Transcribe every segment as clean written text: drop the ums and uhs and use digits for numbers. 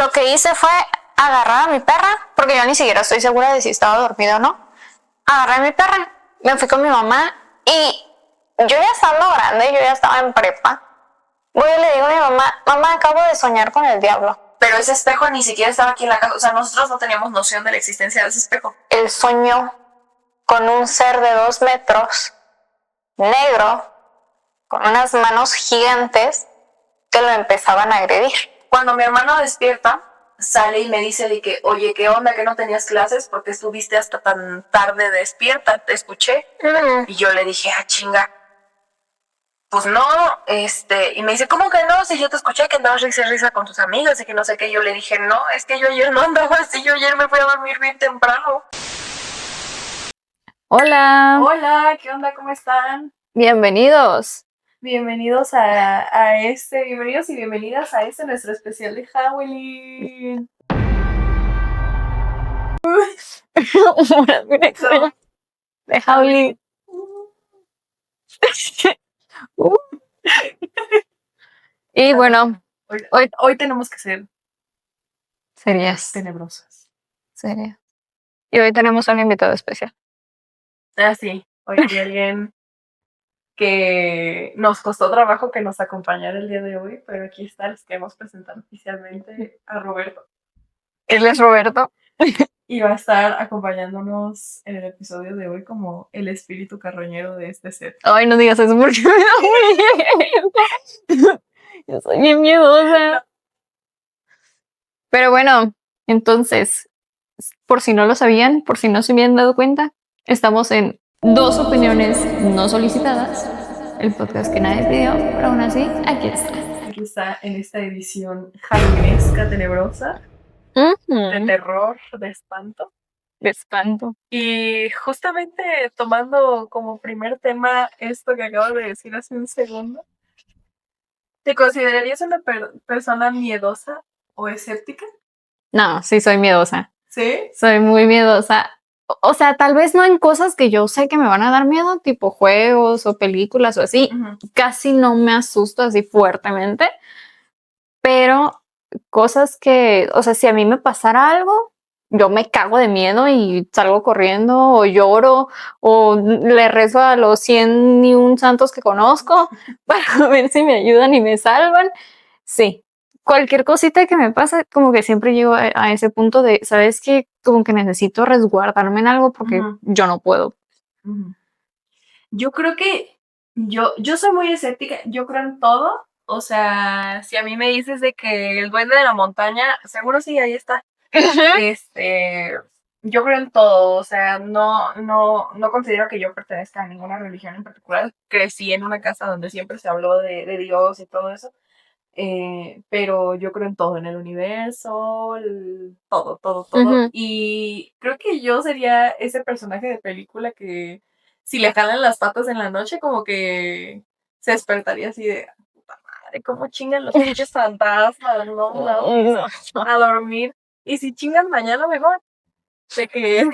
lo que hice fue agarrar a mi perra, porque yo ni siquiera estoy segura de si estaba dormida o no. Agarré a mi perra, me fui con mi mamá y yo ya estando grande, yo ya estaba en prepa. Voy y le digo a mi mamá, mamá, acabo de soñar con el diablo. Pero ese espejo ni siquiera estaba aquí en la casa. O sea, nosotros no teníamos noción de la existencia de ese espejo. Él soñó con un ser de 2 metros, negro, con unas manos gigantes que lo empezaban a agredir. Cuando mi hermano despierta, sale y me dice de que, oye, ¿qué onda que no tenías clases? Porque estuviste hasta tan tarde despierta, te escuché. Y yo le dije, chinga. Pues no, y me dice, ¿cómo que no? Si yo te escuché que andabas risa con tus amigas y que no sé qué. Yo le dije, no, es que yo ayer no andaba así, yo ayer me fui a dormir bien temprano. Hola. Hola, ¿qué onda? ¿Cómo están? Bienvenidos. Bienvenidos bienvenidos y bienvenidas a nuestro especial de Halloween. De Halloween. Y bueno, hoy tenemos que ser serias. tenebrosas. Serias. Y hoy tenemos un invitado especial. Sí, hoy hay alguien que nos costó trabajo que nos acompañara el día de hoy, pero aquí está, les queremos presentar oficialmente a Roberto. Él es Roberto. Y va a estar acompañándonos en el episodio de hoy como el espíritu carroñero de este set. Ay, no digas eso porque me da muy miedo. Yo soy bien miedosa. Pero bueno, entonces, por si no lo sabían, por si no se habían dado cuenta, estamos en Dos Opiniones No Solicitadas, el podcast que nadie pidió, pero aún así, aquí está. Aquí está en esta edición halloweenesca, tenebrosa, de terror, de espanto. De espanto. Y justamente tomando como primer tema esto que acabo de decir hace un segundo, ¿te considerarías una persona miedosa o escéptica? No, sí soy miedosa. ¿Sí? Soy muy miedosa. O sea, tal vez no en cosas que yo sé que me van a dar miedo, tipo juegos o películas o así. Casi no me asusto así fuertemente. Pero cosas que, o sea, si a mí me pasara algo, yo me cago de miedo y salgo corriendo o lloro o le rezo a los 100 y un santos que conozco para ver si me ayudan y me salvan. Sí, cualquier cosita que me pasa, como que siempre llego a ese punto de, ¿sabes qué? Como que necesito resguardarme en algo porque yo no puedo. Yo creo que yo soy muy escéptica, yo creo en todo. O sea, si a mí me dices de que el duende de la montaña, seguro sí, ahí está. Yo creo en todo, o sea, no considero que yo pertenezca a ninguna religión en particular. Crecí en una casa donde siempre se habló de Dios y todo eso. Pero yo creo en todo, en el universo, todo. Y creo que yo sería ese personaje de película que si le jalan las patas en la noche, como que se despertaría así de, puta madre, cómo chingan los pinches fantasmas, no, a dormir. Y si chingan mañana mejor, de que,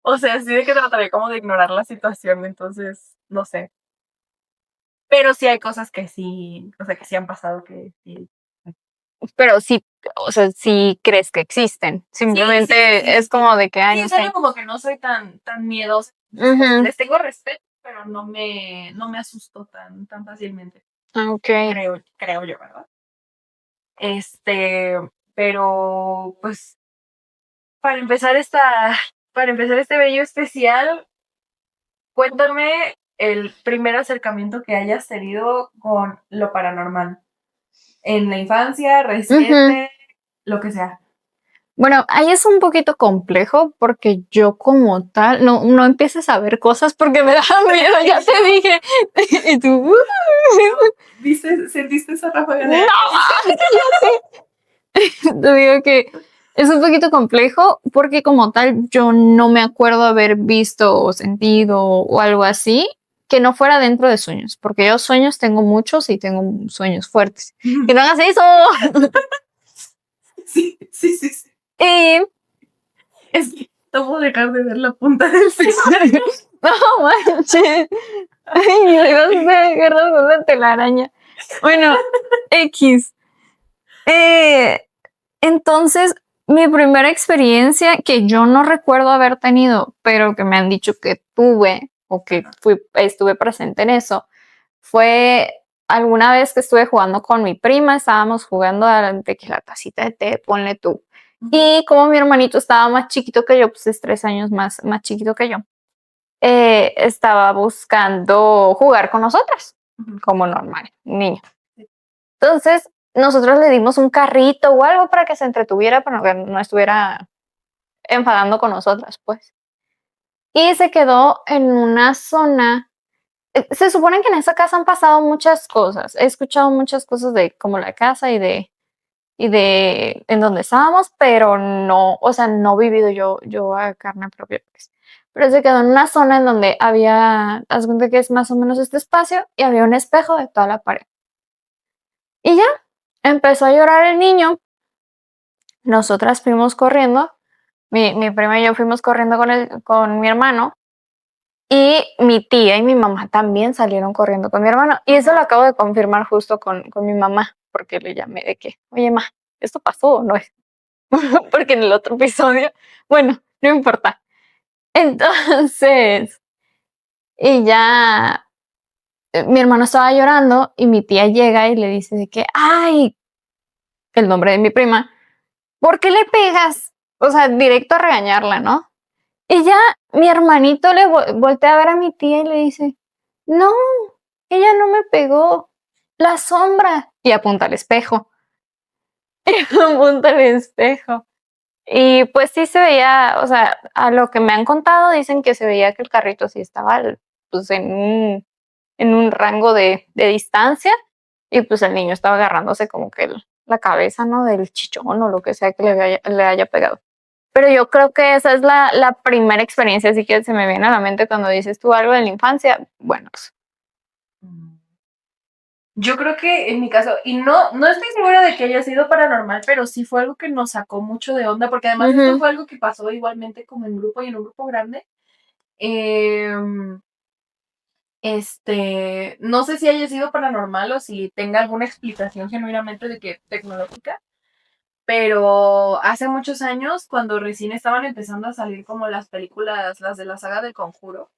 o sea, sí de que trataré como de ignorar la situación, entonces, no sé. Pero sí hay cosas que sí, o sea, que sí han pasado que sí. Pero sí, o sea, sí crees que existen. Simplemente sí, es como de que, no sé. Como que no soy tan miedosa. Les tengo respeto, pero no me asusto tan fácilmente. Ok. Creo yo, ¿verdad? Pero pues para empezar este bello especial, cuéntame el primer acercamiento que hayas tenido con lo paranormal. En la infancia, reciente, lo que sea. Bueno, ahí es un poquito complejo porque yo como tal no empieces a ver cosas porque me da miedo, ya te dije. Y tú, ¿Sentiste esa ráfaga de no, te digo que es un poquito complejo porque como tal yo no me acuerdo haber visto o sentido o algo así que no fuera dentro de sueños, porque yo sueños tengo muchos y tengo sueños fuertes. ¡Que no hagas eso! Sí. Y es que no puedo dejar de ver la punta del ceño. no manches. Ay, me vas a agarrar con la telaraña. Bueno, X. Entonces, mi primera experiencia que yo no recuerdo haber tenido, pero que me han dicho que tuve o que estuve presente en eso, fue alguna vez que estuve jugando con mi prima, estábamos jugando de que la tacita de té, ponle tú. Y como mi hermanito estaba más chiquito que yo, pues es 3 años más chiquito que yo, estaba buscando jugar con nosotras, como normal, un niño. Entonces, nosotros le dimos un carrito o algo para que se entretuviera, para que no estuviera enfadando con nosotras, pues. Y se quedó en una zona. Se supone que en esa casa han pasado muchas cosas. He escuchado muchas cosas de como la casa y de en donde estábamos, pero no, o sea, no he vivido yo a carne propia, pues. Pero se quedó en una zona en donde había, haz cuenta que es más o menos este espacio y había un espejo de toda la pared. Y ya, empezó a llorar el niño. Nosotras fuimos corriendo, mi prima y yo fuimos corriendo con mi hermano, y mi tía y mi mamá también salieron corriendo con mi hermano. Y eso lo acabo de confirmar justo con mi mamá, porque le llamé de que, oye, ma, ¿esto pasó o no es? Porque en el otro episodio, bueno, no importa. Entonces, y ya mi hermano estaba llorando y mi tía llega y le dice de que, ay, el nombre de mi prima, ¿por qué le pegas? O sea, directo a regañarla, ¿no? Y ya mi hermanito le voltea a ver a mi tía y le dice, no, ella no me pegó, la sombra. Y apunta al espejo. Y apunta al espejo. Y pues sí se veía, o sea, a lo que me han contado dicen que se veía que el carrito sí estaba pues en un rango de distancia y pues el niño estaba agarrándose como que la cabeza, ¿no? Del chichón o lo que sea que le haya pegado. Pero yo creo que esa es la primera experiencia, así que se me viene a la mente cuando dices tú algo de la infancia. Bueno, pues, Yo creo que en mi caso, y no estoy segura de que haya sido paranormal, pero sí fue algo que nos sacó mucho de onda, porque además esto fue algo que pasó igualmente como en grupo y en un grupo grande. No sé si haya sido paranormal o si tenga alguna explicación genuinamente de que tecnológica, pero hace muchos años, cuando recién estaban empezando a salir como las películas, las de la saga del Conjuro,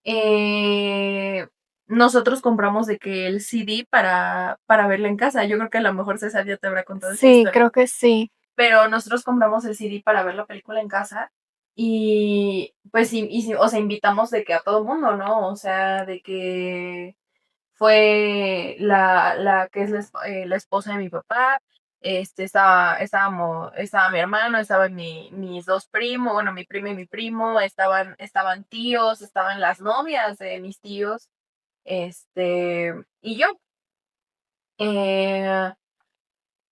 eh, nosotros compramos de que el CD para verla en casa. Yo creo que a lo mejor César ya te habrá contado esa sí, historia. creo que sí. Pero nosotros compramos el CD para ver la película en casa y pues o sea, invitamos de que a todo mundo, ¿no? O sea, de que fue la que es la esposa de mi papá, estaba mi hermano, estaban mis dos primos, bueno, mi prima y mi primo, estaban tíos, estaban las novias de mis tíos, y yo. Eh,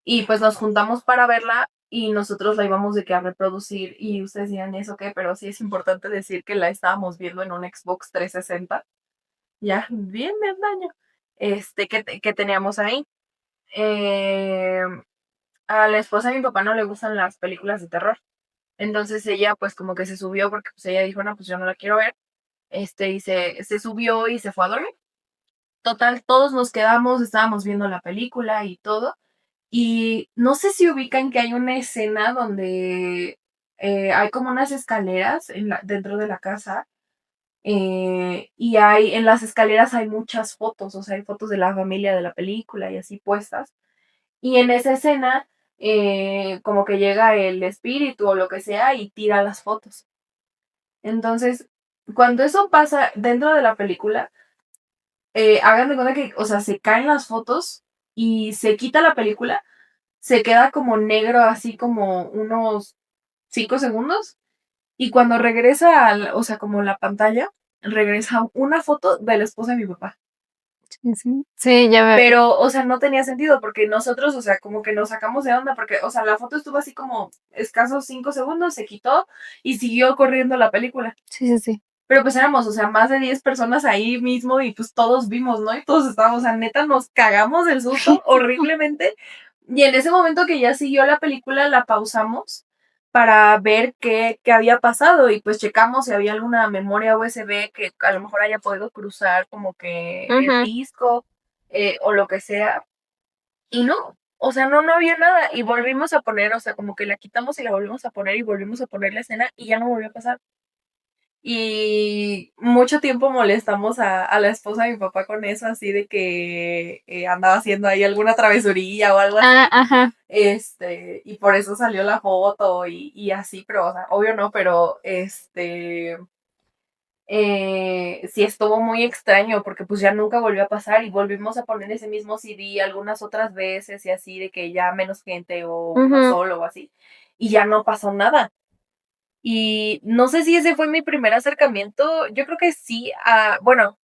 y pues nos juntamos para verla y nosotros la íbamos de que a reproducir y ustedes dirán eso qué, pero sí es importante decir que la estábamos viendo en un Xbox 360, ya bien daño, que teníamos ahí. Eh, a la esposa de mi papá no le gustan las películas de terror. Entonces ella pues como que se subió porque pues ella dijo, no, pues yo no la quiero ver. Y se subió y se fue a dormir. Total, todos nos quedamos, estábamos viendo la película y todo. Y no sé si ubican que hay una escena donde hay como unas escaleras dentro de la casa. Y en las escaleras hay muchas fotos, o sea, hay fotos de la familia de la película y así puestas. Y en esa escena, como que llega el espíritu o lo que sea y tira las fotos. Entonces, cuando eso pasa dentro de la película, hagan de cuenta que, o sea, se caen las fotos y se quita la película, se queda como negro, así como unos 5 segundos. Y cuando regresa, o sea, como la pantalla, regresa una foto de la esposa de mi papá. Sí, sí. Sí, ya veo. Pero, o sea, no tenía sentido porque nosotros, o sea, como que nos sacamos de onda porque, o sea, la foto estuvo así como escasos 5 segundos, se quitó y siguió corriendo la película. Sí, sí, sí. Pero pues éramos, o sea, más de 10 personas ahí mismo y pues todos vimos, ¿no? Y todos estábamos, o sea, neta, nos cagamos del susto horriblemente. Y en ese momento que ya siguió la película, la pausamos para ver qué había pasado y pues checamos si había alguna memoria USB que a lo mejor haya podido cruzar como que el disco o lo que sea. Y no, o sea, no había nada. Y volvimos a poner, o sea, como que la quitamos y la volvimos a poner y volvimos a poner la escena y ya no volvió a pasar. Y mucho tiempo molestamos a la esposa de mi papá con eso, así de que andaba haciendo ahí alguna travesurilla o algo así. Ajá. Y por eso salió la foto y así, pero, o sea, obvio no, pero sí estuvo muy extraño porque pues ya nunca volvió a pasar y volvimos a poner ese mismo CD algunas otras veces y así de que ya menos gente o uno solo o así y ya no pasó nada. Y no sé si ese fue mi primer acercamiento, yo creo que sí, bueno,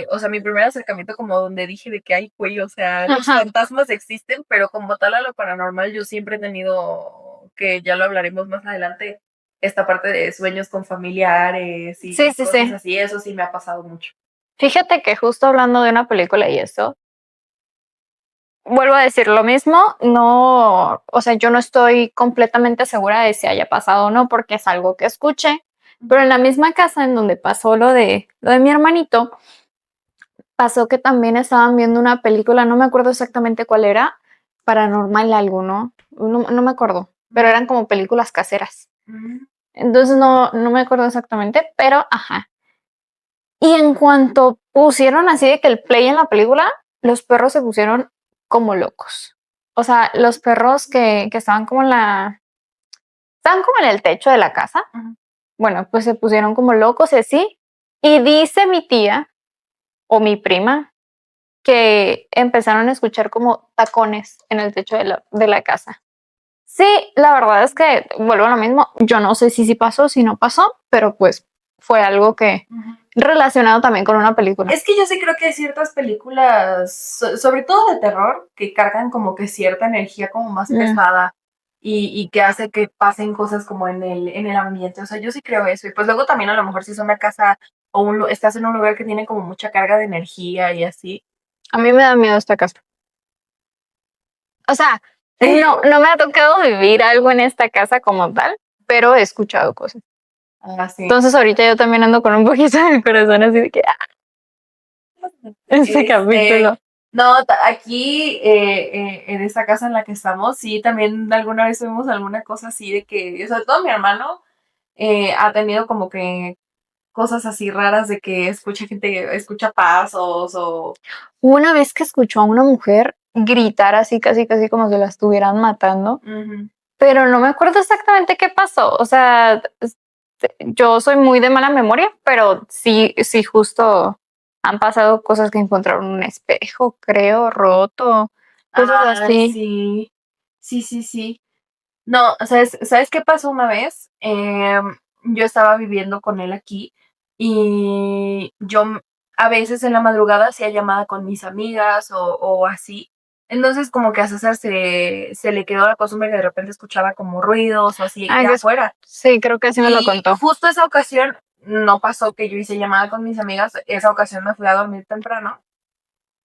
o sea, mi primer acercamiento como donde dije de que hay güey, o sea, los fantasmas existen, pero como tal a lo paranormal yo siempre he tenido, que ya lo hablaremos más adelante, esta parte de sueños con familiares y cosas así, eso sí me ha pasado mucho. Fíjate que justo hablando de una película y eso, vuelvo a decir lo mismo, no, o sea, yo no estoy completamente segura de si haya pasado o no, porque es algo que escuché, pero en la misma casa en donde pasó lo de mi hermanito, pasó que también estaban viendo una película, no me acuerdo exactamente cuál era, paranormal algo, ¿no? No me acuerdo, pero eran como películas caseras. Entonces no me acuerdo exactamente, pero ajá. Y en cuanto pusieron así de que el play en la película, los perros se pusieron como locos. O sea, los perros que estaban como estaban como en el techo de la casa. Bueno, pues se pusieron como locos y así. Y dice mi tía o mi prima que empezaron a escuchar como tacones en el techo de la casa. Sí, la verdad es que vuelvo a lo mismo. Yo no sé si sí pasó, si no pasó, pero pues fue algo que relacionado también con una película. Es que yo sí creo que hay ciertas películas, sobre todo de terror, que cargan como que cierta energía como más pesada y que hace que pasen cosas como en el ambiente. O sea, yo sí creo eso. Y pues luego también a lo mejor si es una casa o estás en un lugar que tiene como mucha carga de energía y así. A mí me da miedo esta casa. O sea, no me ha tocado vivir algo en esta casa como tal, pero he escuchado cosas. Sí. Entonces ahorita yo también ando con un poquito del corazón así de que este capítulo. No, aquí en esta casa en la que estamos, sí, también alguna vez tuvimos alguna cosa así de que, sobre todo mi hermano ha tenido como que cosas así raras de que escucha pasos o... Una vez que escuchó a una mujer gritar así, casi como si la estuvieran matando, pero no me acuerdo exactamente qué pasó. O sea, yo soy muy de mala memoria, pero sí justo han pasado cosas que encontraron un espejo, creo, roto, cosas así. Sí. No, ¿sabes qué pasó una vez? Yo estaba viviendo con él aquí y yo a veces en la madrugada hacía llamada con mis amigas o así. Entonces como que a César se le quedó la costumbre que de repente escuchaba como ruidos o así afuera. Sí, creo que sí me lo contó. Justo esa ocasión no pasó que yo hice llamada con mis amigas, esa ocasión me fui a dormir temprano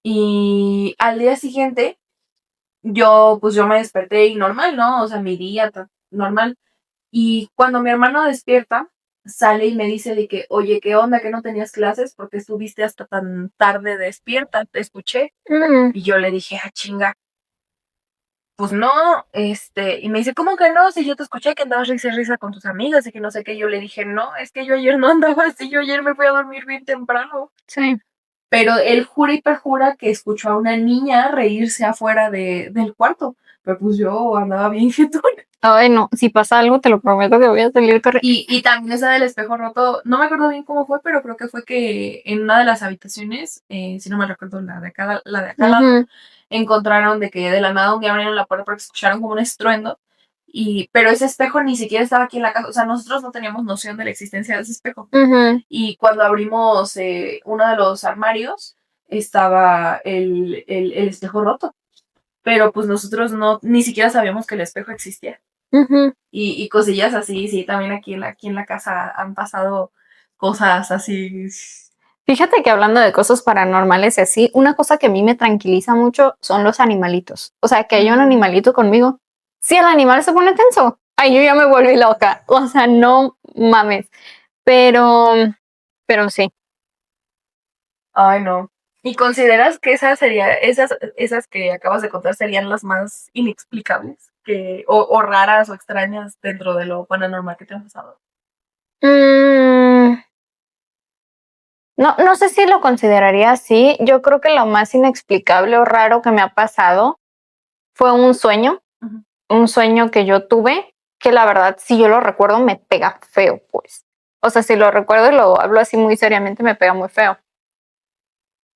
y al día siguiente yo me desperté y normal, ¿no? O sea, mi día normal. Y cuando mi hermano despierta, sale y me dice de que, oye, ¿qué onda? ¿Que no tenías clases? Porque estuviste hasta tan tarde despierta, te escuché. Y yo le dije, chinga. Pues no, y me dice, ¿cómo que no? Si yo te escuché que andabas risa y risa con tus amigas y que no sé qué. Yo le dije, no, es que yo ayer no andaba así, yo ayer me fui a dormir bien temprano. Sí. Pero él jura y perjura que escuchó a una niña reírse afuera del cuarto. Pero pues yo andaba bien jetón. Ay, no, si pasa algo, te lo prometo que voy a salir corriendo. Y también esa del espejo roto, no me acuerdo bien cómo fue, pero creo que fue que en una de las habitaciones, si no me recuerdo, la de acá lado, encontraron de que de la nada un día abrieron la puerta porque escucharon como un estruendo. Pero ese espejo ni siquiera estaba aquí en la casa, o sea, nosotros no teníamos noción de la existencia de ese espejo. Y cuando abrimos uno de los armarios, estaba el espejo roto. Pero pues nosotros ni siquiera sabíamos que el espejo existía. Y cosillas así, sí, también aquí en la casa han pasado cosas así. Fíjate que hablando de cosas paranormales y así, una cosa que a mí me tranquiliza mucho son los animalitos. O sea, que haya un animalito conmigo. Si el animal se pone tenso, ay, yo ya me volví loca. O sea, no mames. Pero sí. Ay, no. ¿Y consideras que esas que acabas de contar serían las más inexplicables o raras o extrañas dentro de lo paranormal que te han pasado? Mm, no sé si lo consideraría así. Yo creo que lo más inexplicable o raro que me ha pasado fue Ujú. un sueño que yo tuve, que la verdad, si yo lo recuerdo, me pega feo, pues. O sea, si lo recuerdo y lo hablo así muy seriamente, me pega muy feo.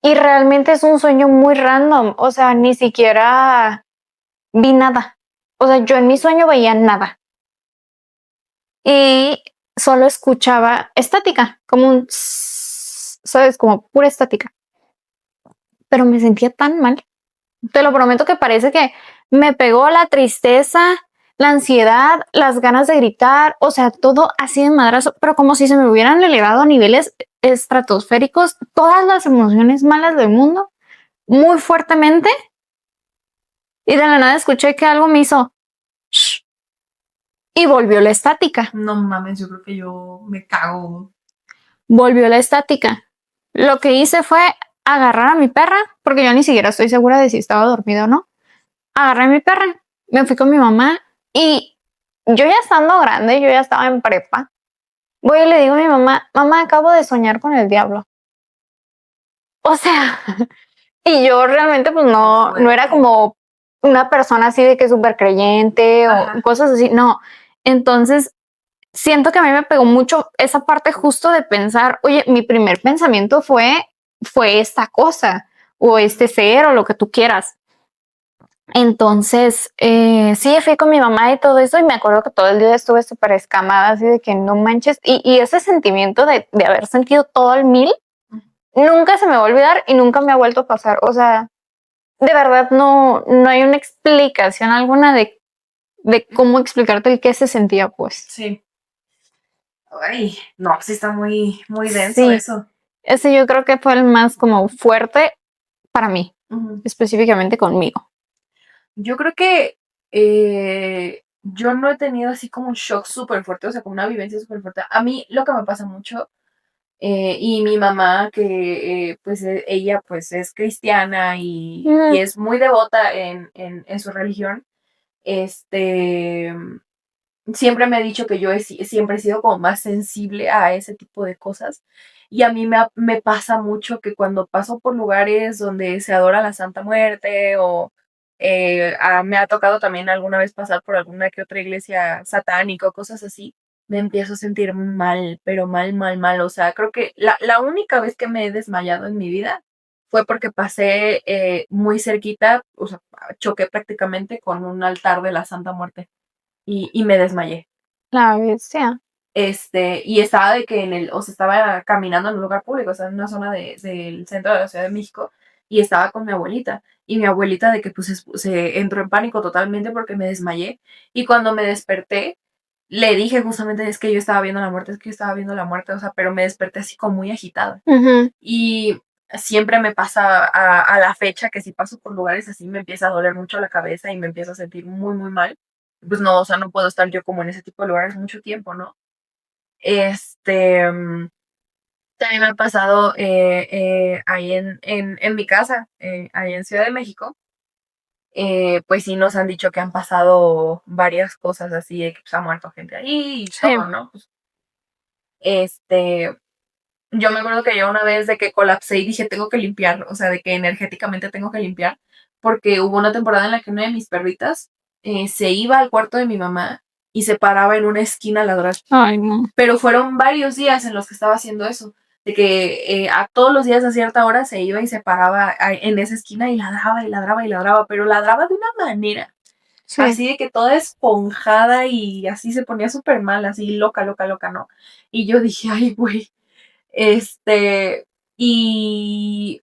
Y realmente es un sueño muy random, o sea, ni siquiera vi nada. O sea, yo en mi sueño veía nada y solo escuchaba estática, como un, ¿sabes? Como pura estática. Pero me sentía tan mal. Te lo prometo que parece que me pegó la tristeza, la ansiedad, las ganas de gritar, o sea, todo así de madrazo, pero como si se me hubieran elevado a niveles estratosféricos todas las emociones malas del mundo muy fuertemente y de la nada escuché que algo me hizo shh, y volvió la estática. No mames, yo creo que yo me cago. Volvió la estática. Lo que hice fue agarrar a mi perra, porque yo ni siquiera estoy segura de si estaba dormida o no. Agarré a mi perra, me fui con mi mamá y yo ya estando grande, yo ya estaba en prepa. Voy y le digo a mi mamá, mamá, acabo de soñar con el diablo. O sea, y yo realmente pues no era Fuerte. como una persona así de que súper creyente o Ajá. cosas así, no. Entonces, siento que a mí me pegó mucho esa parte justo de pensar, oye, mi primer pensamiento fue esta cosa o este ser o lo que tú quieras. Entonces, sí, fui con mi mamá y todo eso y me acuerdo que todo el día estuve súper escamada, así de que no manches. Y ese sentimiento de haber sentido todo al mil, nunca se me va a olvidar y nunca me ha vuelto a pasar. O sea, de verdad no hay una explicación alguna de cómo explicarte el qué se sentía, pues. Sí. Ay, no, sí está muy, muy denso Sí, eso. ese yo creo que fue el más como fuerte para mí, Ujú. específicamente conmigo. Yo creo que yo no he tenido así como un shock súper fuerte, o sea, como una vivencia súper fuerte. A mí lo que me pasa mucho, y mi mamá, que pues ella pues es cristiana y Mm, es muy devota en su religión, este, siempre me ha dicho que yo siempre he sido como más sensible a ese tipo de cosas. Y a mí me pasa mucho que cuando paso por lugares donde se adora la Santa Muerte o me ha tocado también alguna vez pasar por alguna que otra iglesia satánica o cosas así, me empiezo a sentir mal, pero mal, mal, mal. O sea, creo que la única vez que me he desmayado en mi vida fue porque pasé muy cerquita, o sea, choqué prácticamente con un altar de la Santa Muerte y me desmayé. la bestia. Y estaba de que o sea, estaba caminando en un lugar público, o sea, en una zona del centro de la Ciudad de México, y estaba con mi abuelita. Y mi abuelita de que pues se entró en pánico totalmente porque me desmayé. Y cuando me desperté, le dije justamente, es que yo estaba viendo la muerte, es que yo estaba viendo la muerte, o sea, pero me desperté así como muy agitada. Ujú. Y siempre me pasa a la fecha que si paso por lugares así me empieza a doler mucho la cabeza y me empiezo a sentir muy, muy mal. Pues no, o sea, no puedo estar yo como en ese tipo de lugares mucho tiempo, ¿no? Este, también me ha pasado ahí en mi casa, ahí en Ciudad de México, pues sí nos han dicho que han pasado varias cosas así, de que pues, ha muerto gente ahí y Sí. todo, ¿no? Pues, este, yo me acuerdo que yo una vez de que colapsé y dije, tengo que limpiar, o sea, de que energéticamente tengo que limpiar, porque hubo una temporada en la que una de mis perritas se iba al cuarto de mi mamá y se paraba en una esquina a ladrar. Ay, no. Pero fueron varios días en los que estaba haciendo eso, de que a todos los días a cierta hora se iba y se paraba en esa esquina y ladraba y ladraba y ladraba, pero ladraba de una manera, Sí. así de que toda esponjada y así se ponía súper mal, así loca, loca, loca, ¿no? Y yo dije, ay, güey, y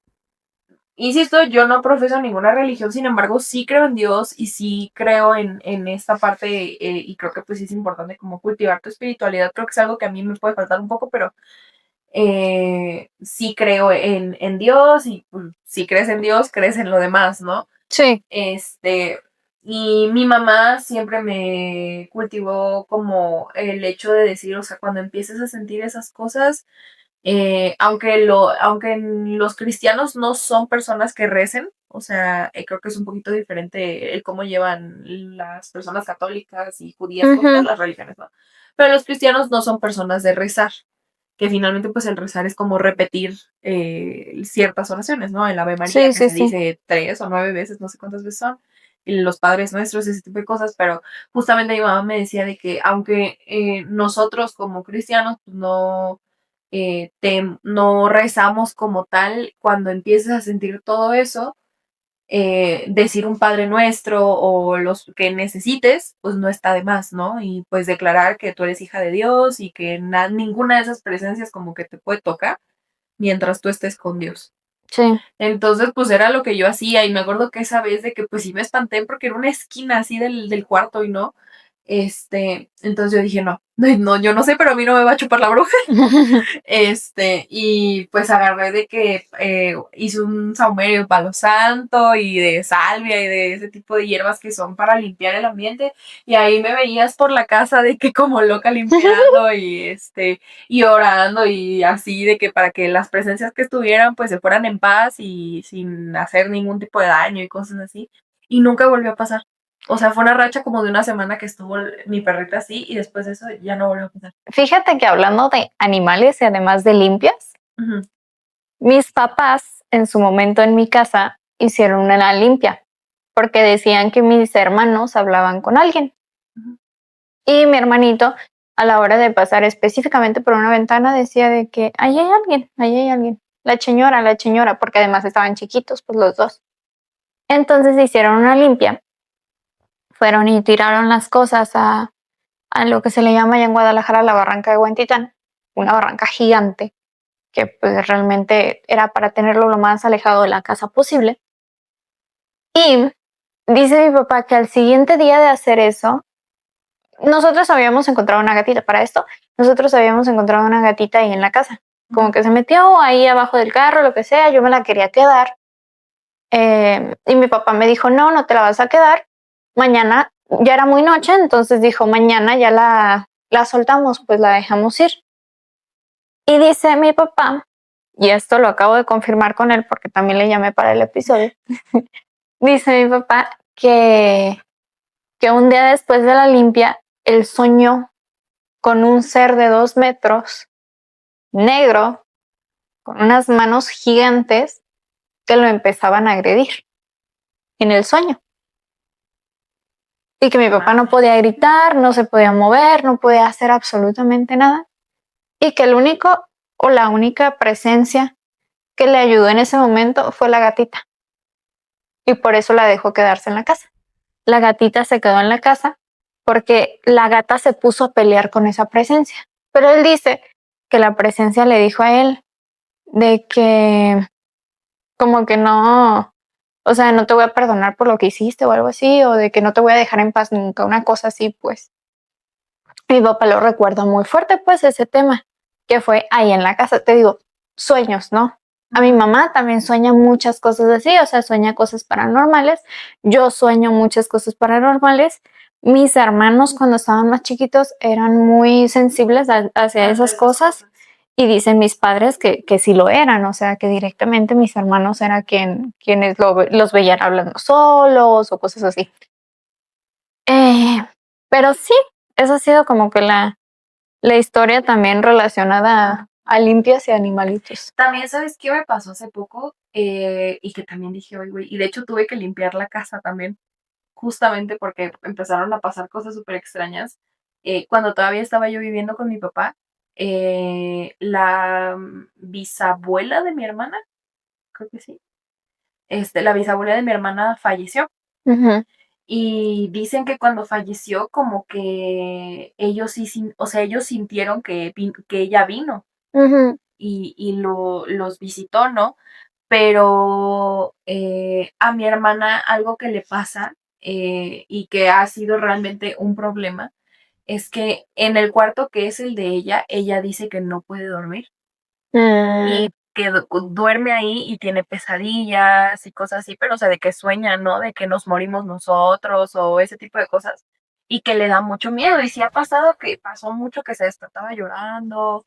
insisto, yo no profeso ninguna religión, sin embargo, sí creo en Dios y sí creo en esta parte y creo que pues sí es importante como cultivar tu espiritualidad. Creo que es algo que a mí me puede faltar un poco, pero sí creo en Dios y pues, si crees en Dios, crees en lo demás, ¿no? Sí. Este, y mi mamá siempre me cultivó como el hecho de decir, o sea, cuando empieces a sentir esas cosas, Aunque los cristianos no son personas que recen, o sea, creo que es un poquito diferente el cómo llevan las personas católicas y judías, con todas Ujú. las religiones, ¿no? Pero los cristianos no son personas de rezar, que finalmente pues el rezar es como repetir ciertas oraciones, ¿no? El Ave María, Sí, que sí, se sí. dice 3 o 9 veces, no sé cuántas veces son, y los Padres Nuestros, ese tipo de cosas, pero justamente mi mamá me decía de que aunque nosotros como cristianos pues, no rezamos como tal, cuando empieces a sentir todo eso, decir un Padre Nuestro o los que necesites, pues no está de más, ¿no? Y pues declarar que tú eres hija de Dios y que ninguna de esas presencias como que te puede tocar mientras tú estés con Dios. Sí. Entonces, pues era lo que yo hacía y me acuerdo que esa vez de que pues sí me espanté porque era una esquina así del cuarto y no, entonces yo dije, no, no, yo no sé, pero a mí no me va a chupar la bruja. Y pues agarré de que hice un saumerio de palo santo y de salvia y de ese tipo de hierbas que son para limpiar el ambiente. Y ahí me veías por la casa de que como loca limpiando y orando y así de que para que las presencias que estuvieran pues se fueran en paz y sin hacer ningún tipo de daño y cosas así. Y nunca volvió a pasar. O sea, fue una racha como de una semana que estuvo mi perrita así y después de eso ya no volvió a pasar. Fíjate que hablando de animales y además de limpias, Ujú. mis papás en su momento en mi casa hicieron una limpia porque decían que mis hermanos hablaban con alguien. Ujú. Y mi hermanito, a la hora de pasar específicamente por una ventana, decía de que ahí hay alguien, la señora, porque además estaban chiquitos, pues los dos. Entonces hicieron una limpia, fueron y tiraron las cosas a lo que se le llama allá en Guadalajara la barranca de Huentitán, una barranca gigante, que pues realmente era para tenerlo lo más alejado de la casa posible. Y dice mi papá que al siguiente día de hacer eso, nosotros habíamos encontrado una gatita para esto. Nosotros habíamos encontrado una gatita ahí en la casa. Como Ujú. que se metió ahí abajo del carro, lo que sea. Yo me la quería quedar. Y mi papá me dijo, no, no te la vas a quedar. Mañana, ya era muy noche, entonces dijo, mañana ya la soltamos, pues la dejamos ir. Y dice mi papá, y esto lo acabo de confirmar con él porque también le llamé para el episodio. Dice mi papá que un día después de la limpia, él soñó con un ser de 2 metros, negro, con unas manos gigantes que lo empezaban a agredir en el sueño. Y que mi papá no podía gritar, no se podía mover, no podía hacer absolutamente nada. Y que el único o la única presencia que le ayudó en ese momento fue la gatita. Y por eso la dejó quedarse en la casa. La gatita se quedó en la casa porque la gata se puso a pelear con esa presencia. Pero él dice que la presencia le dijo a él de que como que no, o sea, no te voy a perdonar por lo que hiciste o algo así, o de que no te voy a dejar en paz nunca, una cosa así, pues. Mi papá lo recuerda muy fuerte, pues, ese tema, que fue ahí en la casa. Te digo, sueños, ¿no? A mi Ujú. mamá también sueña muchas cosas así, o sea, sueña cosas paranormales. Yo sueño muchas cosas paranormales. Mis hermanos cuando estaban más chiquitos eran muy sensibles hacia Ante esas esas cosas cosas. y dicen mis padres que sí lo eran, o sea, que directamente mis hermanos eran quienes los veían hablando solos o cosas así. Eh, pero sí, esa ha sido como que la historia también relacionada a limpias y animalitos. También, ¿sabes qué me pasó hace poco? Y que también dije, oye, güey, y de hecho tuve que limpiar la casa también, justamente porque empezaron a pasar cosas súper extrañas. Cuando todavía estaba yo viviendo con mi papá, la bisabuela de mi hermana, creo que sí, la bisabuela de mi hermana falleció. Ujú, Y dicen que cuando falleció, como que ellos sí, o sea, ellos sintieron que ella vino ujú. y los visitó, ¿no? Pero a mi hermana algo que le pasa y que ha sido realmente un problema es que en el cuarto que es el de ella dice que no puede dormir Mm, y que duerme ahí y tiene pesadillas y cosas así, pero o sea, de que sueña, ¿no? De que nos morimos nosotros o ese tipo de cosas y que le da mucho miedo. Y sí ha pasado que pasó mucho que se despertaba llorando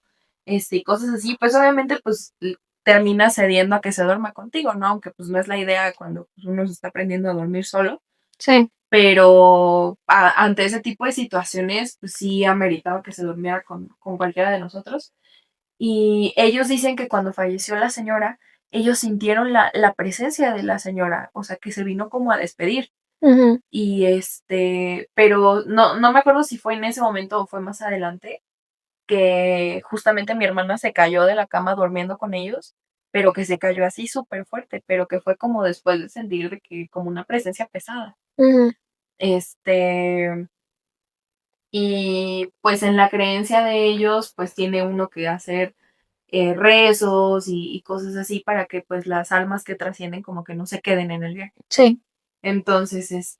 y cosas así, pues obviamente pues termina cediendo a que se duerma contigo, ¿no? Aunque pues no es la idea cuando pues, uno se está aprendiendo a dormir solo, Sí. pero ante ese tipo de situaciones, pues sí ha meritado que se durmiera con cualquiera de nosotros. Y ellos dicen que cuando falleció la señora, ellos sintieron la presencia de la señora, o sea, que se vino como a despedir. Ujú. Y pero no me acuerdo si fue en ese momento o fue más adelante, que justamente mi hermana se cayó de la cama durmiendo con ellos, pero que se cayó así súper fuerte, pero que fue como después de sentir de que como una presencia pesada. Ujú. Este, y pues en la creencia de ellos, pues tiene uno que hacer rezos y cosas así para que pues las almas que trascienden como que no se queden en el viaje. Sí. Entonces,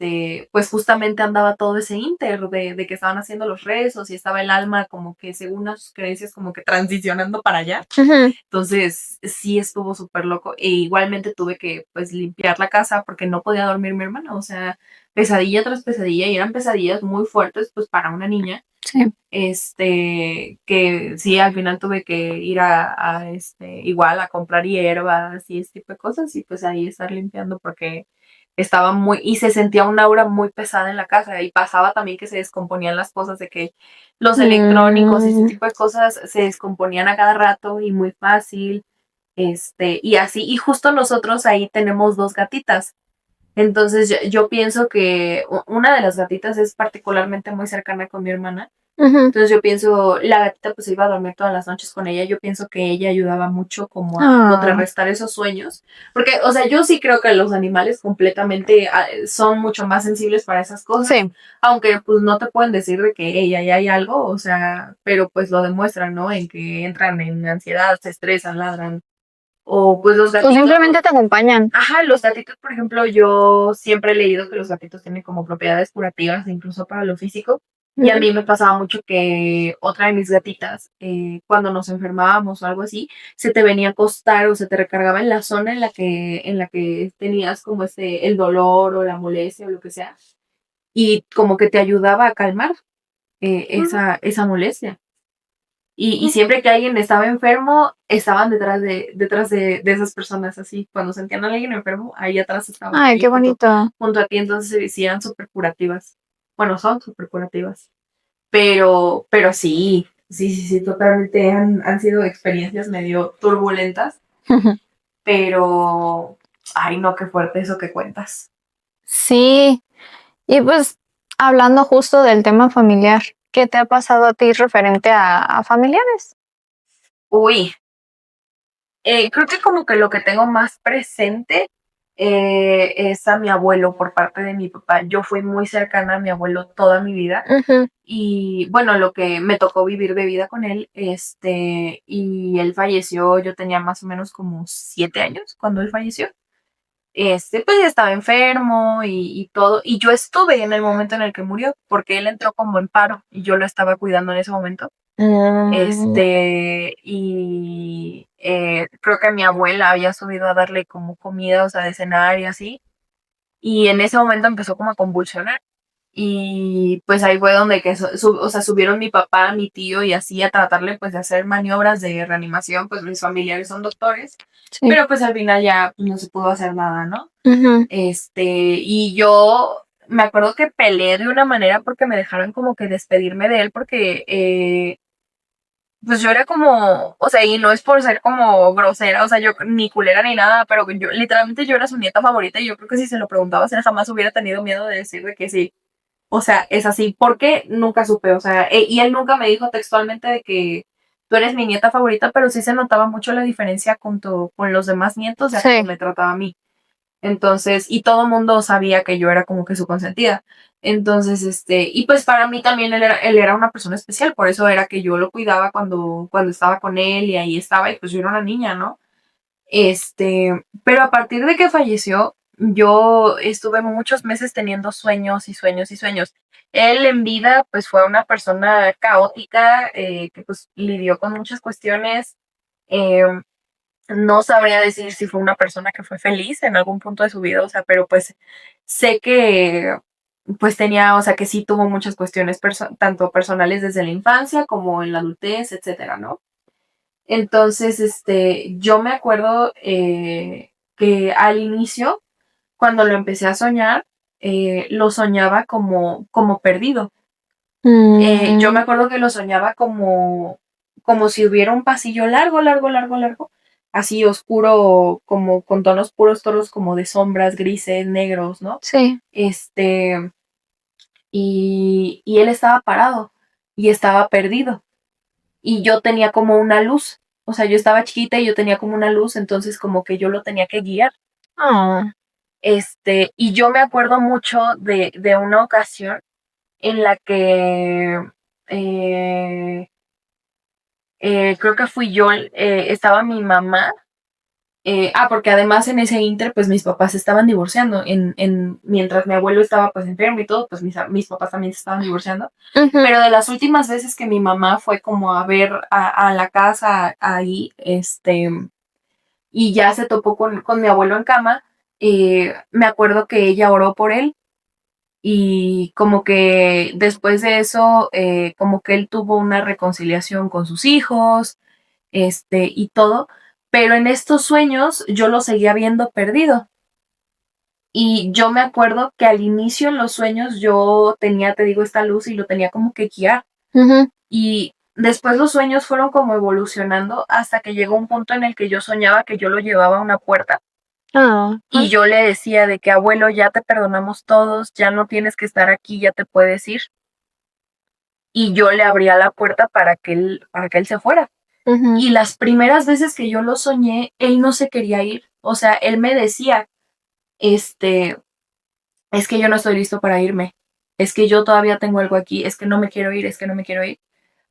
pues justamente andaba todo ese ínter de que estaban haciendo los rezos y estaba el alma como que según las creencias como que transicionando para allá. Ujú. Entonces, sí estuvo súper loco. E igualmente tuve que pues limpiar la casa porque no podía dormir mi hermana. O sea, pesadilla tras pesadilla y eran pesadillas muy fuertes pues para una niña. Sí. Que sí, al final tuve que ir igual a comprar hierbas y ese tipo de cosas y pues ahí estar limpiando porque estaba y se sentía una aura muy pesada en la casa y pasaba también que se descomponían las cosas de que los electrónicos y ese Mm. tipo de cosas se descomponían a cada rato y muy fácil, y así, y justo nosotros ahí tenemos dos gatitas. Entonces yo pienso que una de las gatitas es particularmente muy cercana con mi hermana. Ujú. Entonces yo pienso, la gatita pues iba a dormir todas las noches con ella, yo pienso que ella ayudaba mucho como a Ah. contrarrestar esos sueños, porque, o sea, yo sí creo que los animales completamente son mucho más sensibles para esas cosas, Sí. aunque pues no te pueden decir de que ella ya hay algo, o sea, pero pues lo demuestran, ¿no? En que entran en ansiedad, se estresan, ladran, o pues los O gatitos. simplemente te acompañan. Ajá, los gatitos, por ejemplo, yo siempre he leído que los gatitos tienen como propiedades curativas, incluso para lo físico. Y a Ujú. mí me pasaba mucho que otra de mis gatitas, cuando nos enfermábamos o algo así, se te venía a acostar o se te recargaba en la zona en la que tenías como el dolor o la molestia o lo que sea. Y como que te ayudaba a calmar Ujú. esa molestia. Y Ujú. siempre que alguien estaba enfermo, estaban detrás de esas personas, así. Cuando sentían a alguien enfermo, ahí atrás estaban, Ay, ahí qué bonito. junto a ti, entonces sí eran súper curativas. Bueno, son súper curativas. Pero sí, sí, sí, sí, totalmente han sido experiencias medio turbulentas, pero, ay, no, qué fuerte eso que cuentas. Sí. Y pues, hablando justo del tema familiar, ¿qué te ha pasado a ti referente a familiares? Uy, creo que como que lo que tengo más presente es a mi abuelo por parte de mi papá. Yo fui muy cercana a mi abuelo toda mi vida Ujú. y bueno, lo que me tocó vivir de vida con él, y él falleció, yo tenía más o menos como 7 años cuando él falleció. Pues ya estaba enfermo y todo, y yo estuve en el momento en el que murió, porque él entró como en paro y yo lo estaba cuidando en ese momento. Mm. Y creo que mi abuela había subido a darle como comida, o sea, de cenar y así. Y en ese momento empezó como a convulsionar. Y pues ahí fue donde o sea, subieron mi papá, mi tío y así a tratarle pues de hacer maniobras de reanimación, pues mis familiares son doctores, Sí. pero pues al final ya pues, no se pudo hacer nada, ¿no? Ujú. Y yo me acuerdo que peleé de una manera porque me dejaron como que despedirme de él porque pues yo era como, o sea, y no es por ser como grosera, o sea, yo ni culera ni nada, pero literalmente yo era su nieta favorita y yo creo que si se lo preguntaba, él jamás hubiera tenido miedo de decirle que sí. O sea, es así, porque nunca supe, o sea, y él nunca me dijo textualmente de que tú eres mi nieta favorita, pero sí se notaba mucho la diferencia junto con los demás nietos de a cómo Sí. me trataba a mí. Entonces, y todo el mundo sabía que yo era como que su consentida. Entonces, y pues para mí también él era una persona especial, por eso era que yo lo cuidaba cuando estaba con él y ahí estaba, y pues yo era una niña, ¿no? Pero a partir de que falleció, yo estuve muchos meses teniendo sueños y sueños y sueños. Él en vida, pues fue una persona caótica, que pues lidió con muchas cuestiones. eh, no sabría decir si fue una persona que fue feliz en algún punto de su vida, o sea, pero pues sé que pues tenía, o sea, que sí tuvo muchas cuestiones tanto personales desde la infancia como en la adultez, etcétera, ¿no? Entonces, yo me acuerdo que al inicio, cuando lo empecé a soñar, lo soñaba como perdido. Yo me acuerdo que lo soñaba como si hubiera un pasillo largo, largo, largo, largo, así oscuro, como con tonos puros, tonos como de sombras, grises, negros, ¿no? Sí. Y él estaba parado y estaba perdido. Y yo tenía como una luz. O sea, yo estaba chiquita y yo tenía como una luz, entonces como que yo lo tenía que guiar. Oh. Y yo me acuerdo mucho de una ocasión en la que creo que fui yo, estaba mi mamá. Porque además en ese inter, pues mis papás se estaban divorciando. Mientras mi abuelo estaba pues enfermo y todo, pues mis papás también se estaban divorciando. Ujú. Pero de las últimas veces que mi mamá fue como a ver a la casa ahí, y ya se topó con mi abuelo en cama, me acuerdo que ella oró por él y como que después de eso, como que él tuvo una reconciliación con sus hijos, y todo, pero en estos sueños yo lo seguía viendo perdido. Y yo me acuerdo que al inicio en los sueños yo tenía, te digo, esta luz y lo tenía como que guiar. Ujú. Y después los sueños fueron como evolucionando hasta que llegó un punto en el que yo soñaba que yo lo llevaba a una puerta Oh. y yo le decía de que abuelo, ya te perdonamos todos, ya no tienes que estar aquí, ya te puedes ir. Y yo le abría la puerta para que él se fuera. Ujú. Y las primeras veces que yo lo soñé, él no se quería ir. O sea, él me decía, es que yo no estoy listo para irme. Es que yo todavía tengo algo aquí. Es que no me quiero ir, es que no me quiero ir.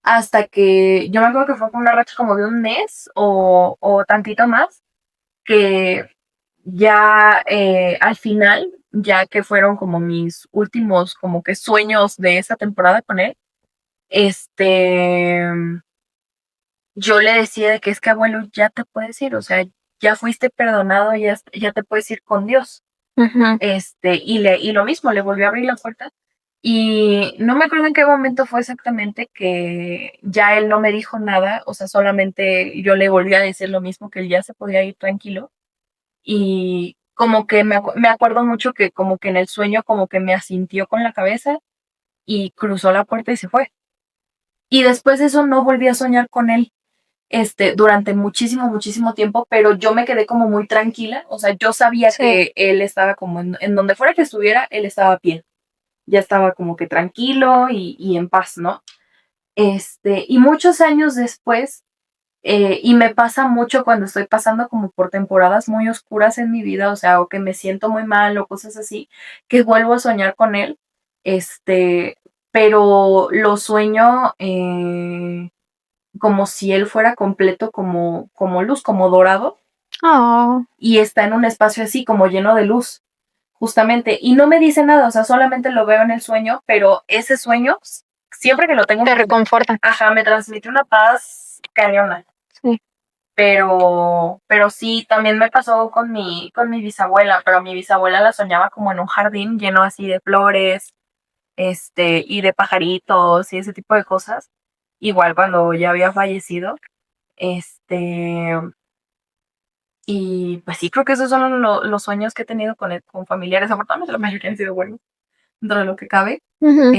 Hasta que yo me acuerdo que fue con una racha como de un mes o tantito más, que ya al final, ya que fueron como mis últimos como que sueños de esa temporada con él, este, yo le decía de que es que abuelo, ya te puedes ir, o sea, ya fuiste perdonado, ya te puedes ir con Dios. Ujú. Y lo mismo, le volvió a abrir la puerta. Y no me acuerdo en qué momento fue exactamente que ya él no me dijo nada, o sea, solamente yo le volví a decir lo mismo, que él ya se podía ir tranquilo. Y como que me acuerdo mucho que como que en el sueño como que me asintió con la cabeza y cruzó la puerta y se fue. Y después de eso no volví a soñar con él durante muchísimo, muchísimo tiempo, pero yo me quedé como muy tranquila, o sea, yo sabía Sí. que él estaba como en donde fuera que estuviera, él estaba bien, ya estaba como que tranquilo y en paz, ¿no? Y muchos años después, y me pasa mucho cuando estoy pasando como por temporadas muy oscuras en mi vida, o sea, o que me siento muy mal o cosas así, que vuelvo a soñar con él, pero lo sueño como si él fuera completo como luz, como dorado, Oh. y está en un espacio así como lleno de luz, justamente, y no me dice nada, o sea, solamente lo veo en el sueño, pero ese sueño, siempre que lo tengo, Te reconforta. ajá, me transmite una paz cañona. Sí. Pero sí, también me pasó con mi bisabuela, pero mi bisabuela la soñaba como en un jardín lleno así de flores, y de pajaritos y ese tipo de cosas. Igual cuando ya había fallecido. Este, y pues sí, creo que esos son los sueños que he tenido con familiares. Afortunadamente la mayoría han sido buenos, dentro de lo que cabe. Ujú.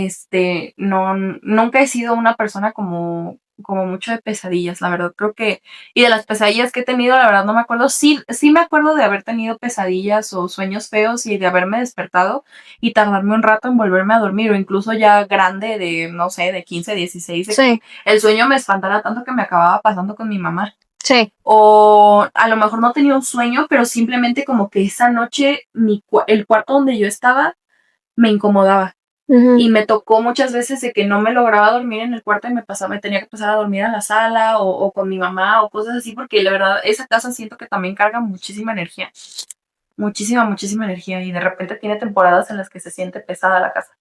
No, nunca he sido una persona como mucho de pesadillas, la verdad. Creo que, y de las pesadillas que he tenido, la verdad no me acuerdo. Sí, sí me acuerdo de haber tenido pesadillas o sueños feos y de haberme despertado y tardarme un rato en volverme a dormir, o incluso ya grande de, no sé, de 15, 16, de que Sí. el sueño me espantara tanto que me acababa pasando con mi mamá. Sí. O a lo mejor no tenía un sueño, pero simplemente como que esa noche el cuarto donde yo estaba me incomodaba. Ujú. Y me tocó muchas veces de que no me lograba dormir en el cuarto y me tenía que pasar a dormir en la sala o con mi mamá o cosas así, porque la verdad esa casa siento que también carga muchísima energía, muchísima, muchísima energía, y de repente tiene temporadas en las que se siente pesada la casa.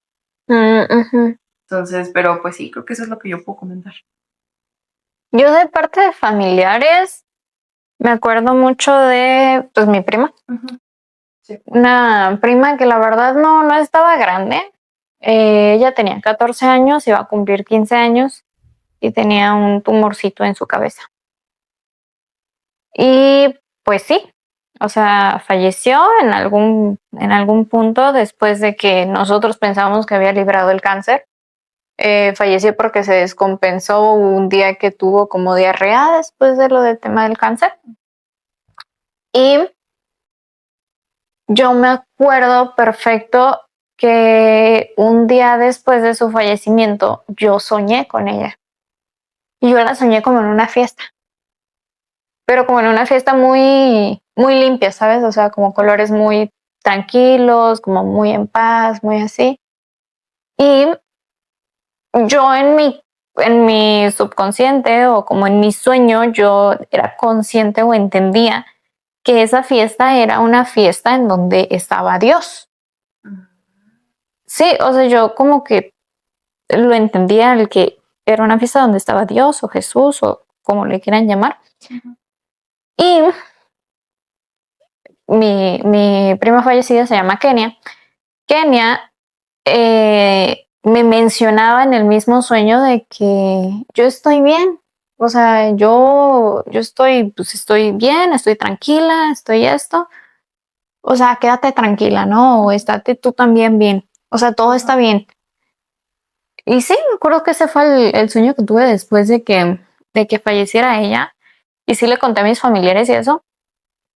Ujú. Entonces, pero pues sí, creo que eso es lo que yo puedo comentar. Yo de parte de familiares me acuerdo mucho de pues mi prima, Ujú. Sí. una prima que la verdad no estaba grande. Ella tenía 14 años, iba a cumplir 15 años y tenía un tumorcito en su cabeza. Y pues sí, o sea, falleció en algún punto después de que nosotros pensábamos que había librado el cáncer. Falleció porque se descompensó un día que tuvo como diarrea después de lo del tema del cáncer. Y yo me acuerdo perfecto que un día después de su fallecimiento yo soñé con ella. Y yo la soñé como en una fiesta, pero como en una fiesta muy, muy limpia, ¿sabes? O sea, como colores muy tranquilos, como muy en paz, muy así. Y yo en mi subconsciente o como en mi sueño, yo era consciente o entendía que esa fiesta era una fiesta en donde estaba Dios. Sí, o sea, yo como que lo entendía, el que era una fiesta donde estaba Dios o Jesús o como le quieran llamar. Y mi prima fallecida se llama Kenia. Kenia me mencionaba en el mismo sueño de que yo estoy bien. O sea, yo estoy, pues estoy bien, estoy tranquila, estoy esto. O sea, quédate tranquila, ¿no? O estate tú también bien. O sea, todo está bien. Y sí, me acuerdo que ese fue el sueño que tuve después de que falleciera ella. Y sí le conté a mis familiares y eso.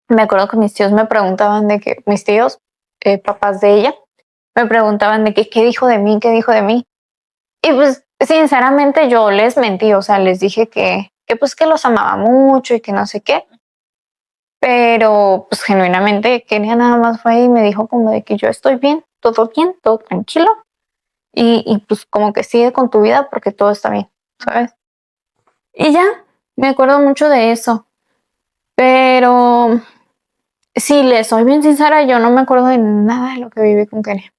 Me acuerdo que mis tíos me preguntaban de que, mis tíos, papás de ella, me preguntaban de que, qué dijo de mí, qué dijo de mí. Y pues, sinceramente, yo les mentí, o sea, les dije que pues que los amaba mucho y que no sé qué. Pero, pues, genuinamente, Kenia nada más fue y me dijo como de que yo estoy bien, todo tranquilo. Y pues como que sigue con tu vida porque todo está bien, ¿sabes? Y ya, me acuerdo mucho de eso. Pero si le soy bien sincera, yo no me acuerdo de nada de lo que viví con Kenia.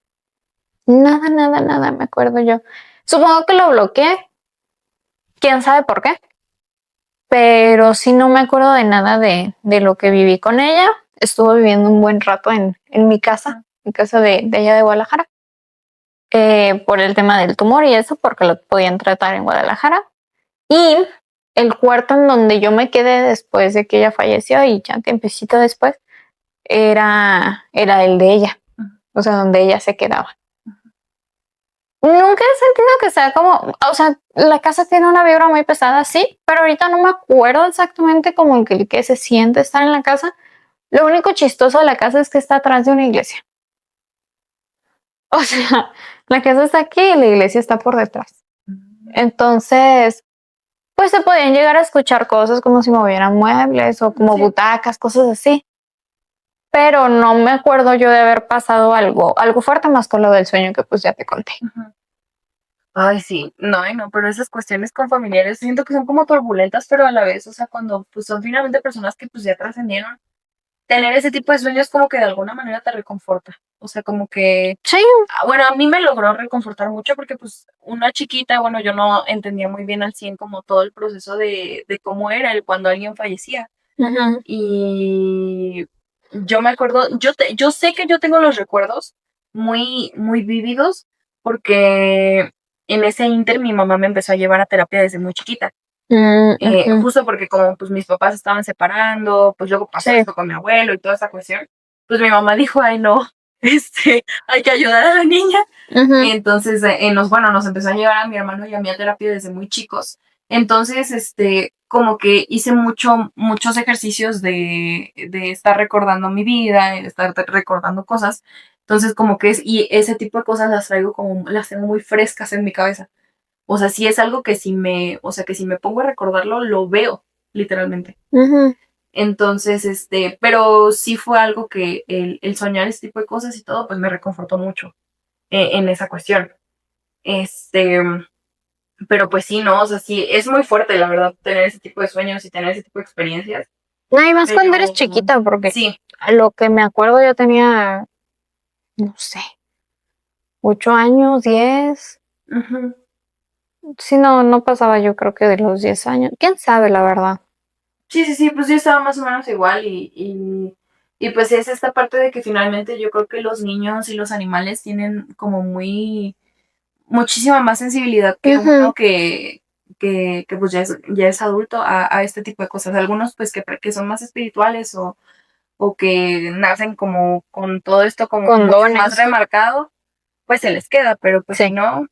Nada, nada, nada me acuerdo yo. Supongo que lo bloqueé, quién sabe por qué, pero sí no me acuerdo de nada de lo que viví con ella. Estuvo viviendo un buen rato en mi casa de allá de Guadalajara, por el tema del tumor y eso, porque lo podían tratar en Guadalajara. Y el cuarto en donde yo me quedé después de que ella falleció y ya tiempecito después, era el de ella, o sea, donde ella se quedaba. Nunca he sentido que sea como, o sea, la casa tiene una vibra muy pesada, sí, pero ahorita no me acuerdo exactamente como el que se siente estar en la casa. Lo único chistoso de la casa es que está atrás de una iglesia. O sea, la casa está aquí y la iglesia está por detrás. Entonces, pues se podían llegar a escuchar cosas como si movieran muebles o como butacas, cosas así. Pero no me acuerdo yo de haber pasado algo fuerte más con lo del sueño que pues ya te conté. Ay, sí, no, ay, no, pero esas cuestiones con familiares siento que son como turbulentas, pero a la vez, o sea, cuando pues son finalmente personas que pues ya trascendieron, tener ese tipo de sueños como que de alguna manera te reconforta. O sea, como que, Sí. bueno, a mí me logró reconfortar mucho porque pues una chiquita, bueno, yo no entendía muy bien al 100 como todo el proceso de cómo era el cuando alguien fallecía. Ujú. Y yo me acuerdo, yo sé que yo tengo los recuerdos muy, muy vívidos porque en ese inter mi mamá me empezó a llevar a terapia desde muy chiquita. Ujú. Justo porque como pues mis papás estaban separando, pues luego pasó Sí. esto con mi abuelo y toda esa cuestión, pues mi mamá dijo, ay no, hay que ayudar a la niña. Ujú. Entonces, bueno, nos empezó a llevar a mi hermano y a mí a terapia desde muy chicos. Entonces, como que hice muchos ejercicios de estar recordando mi vida, de estar recordando cosas. Entonces, como que y ese tipo de cosas las tengo muy frescas en mi cabeza. O sea, sí es algo que o sea, que si me pongo a recordarlo, lo veo, literalmente. Ujú. Entonces, pero sí fue algo que el soñar ese tipo de cosas y todo, pues me reconfortó mucho en esa cuestión. Este, pero pues sí, no, o sea, sí, es muy fuerte, la verdad, tener ese tipo de sueños y tener ese tipo de experiencias. No, y más cuando eres Pero chiquita, porque sí, a lo que me acuerdo yo tenía, no sé, 8 años, 10. ujú. Sí, no, no pasaba yo creo que de los 10 años. ¿Quién sabe, la verdad? Sí, sí, sí, pues yo estaba más o menos igual y pues es esta parte de que finalmente yo creo que los niños y los animales tienen como muchísima más sensibilidad que Ujú. uno que pues ya es adulto a este tipo de cosas. Algunos pues que son más espirituales o que nacen como con todo esto como Con mucho más dones. remarcado, pues se les queda, pero pues si Sí. no,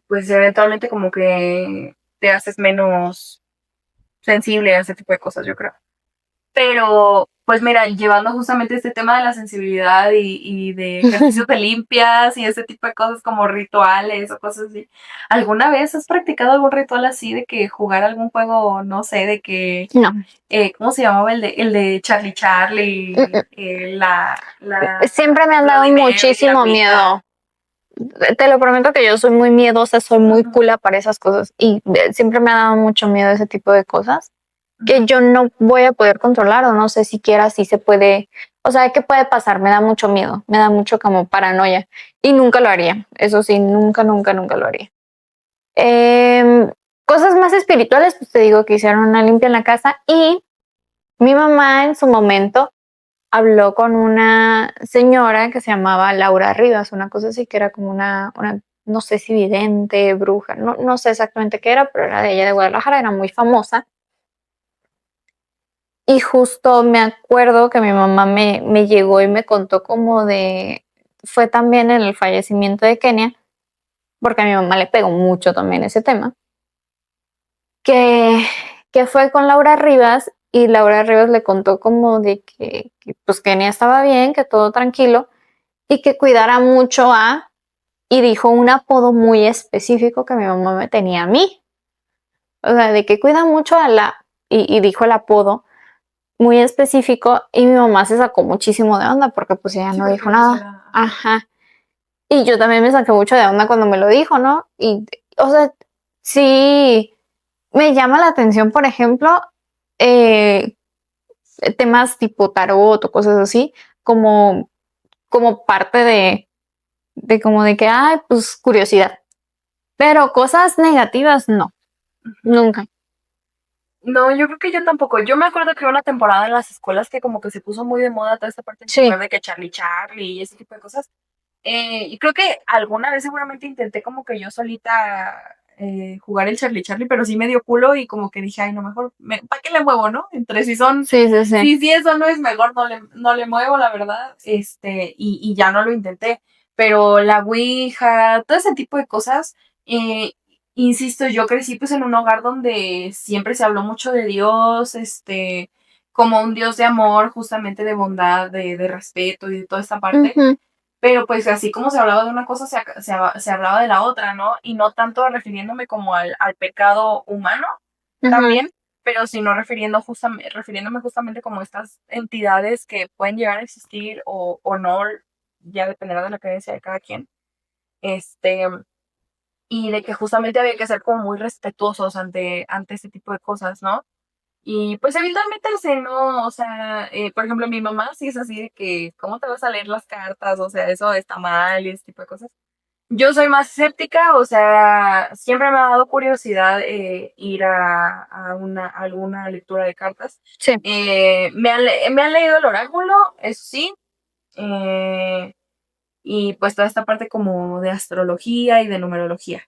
pues eventualmente como que te haces menos sensible a ese tipo de cosas, yo creo. Pero, pues mira, llevando justamente este tema de la sensibilidad y de ejercicios de limpias y ese tipo de cosas como rituales o cosas así. ¿Alguna vez has practicado algún ritual así de que jugar algún juego, no sé, de que, No. ¿cómo se llamaba el de Charlie Mm, Charlie? Siempre me han dado Bloody Mary, la muchísimo Ouija. miedo. Te lo prometo que yo soy muy miedosa, soy muy cula para esas cosas y siempre me ha dado mucho miedo ese tipo de cosas que yo no voy a poder controlar o no sé siquiera si se puede, o sea, ¿qué puede pasar? Me da mucho miedo, me da mucho como paranoia y nunca lo haría. Eso sí, nunca, nunca, nunca lo haría. Em, Cosas más espirituales, pues te digo que hicieron una limpia en la casa y mi mamá en su momento habló con una señora que se llamaba Laura Rivas, una cosa así, que era como una no sé si vidente, bruja, no sé exactamente qué era, pero era de ella de Guadalajara, era muy famosa. Y justo me acuerdo que mi mamá me llegó y me contó como fue también en el fallecimiento de Kenia, porque a mi mamá le pegó mucho también ese tema, que, que fue con Laura Rivas y Laura Rivas le contó como de que pues Kenia estaba bien, que todo tranquilo y que cuidara mucho y dijo un apodo muy específico que mi mamá me tenía a mí. O sea, de que cuida mucho y dijo el apodo muy específico y mi mamá se sacó muchísimo de onda porque pues ella Sí, no porque dijo no nada. será. Ajá. Y yo también me saqué mucho de onda cuando me lo dijo, ¿no? Y, o sea, sí, me llama la atención, por ejemplo, eh, temas tipo tarot o cosas así, como, como parte de como de que, ay, pues curiosidad. Pero cosas negativas, no, nunca. No, yo creo que yo tampoco. Yo me acuerdo que hubo una temporada en las escuelas que como que se puso muy de moda toda esta parte de Sí. jugar de que Charlie Charlie y ese tipo de cosas. Y creo que alguna vez seguramente intenté como que yo solita jugar el Charlie Charlie, pero sí me dio culo y como que dije, ay, no, mejor, ¿para qué le muevo, no? Entre si son, Sí, sí, sí. si eso no es mejor, no le muevo, la verdad, y ya no lo intenté. Pero la Ouija, todo ese tipo de cosas, eh, insisto, yo crecí pues en un hogar donde siempre se habló mucho de Dios, como un Dios de amor, justamente de bondad, de respeto y de toda esta parte. Ujú, Pero pues así como se hablaba de una cosa, se hablaba de la otra, ¿no? Y no tanto refiriéndome como al pecado humano ujú. también, pero sino refiriéndome justamente como estas entidades que pueden llegar a existir o no, ya dependerá de la creencia de cada quien. Este, y de que justamente había que ser como muy respetuosos ante este tipo de cosas, ¿no? Y pues eventualmente no, o sea, por ejemplo, mi mamá sí es así de que, ¿cómo te vas a leer las cartas? O sea, eso está mal y ese tipo de cosas. Yo soy más escéptica, o sea, siempre me ha dado curiosidad ir a alguna lectura de cartas. Sí. Me han leído el oráculo, eso sí, eh, y pues toda esta parte como de astrología y de numerología.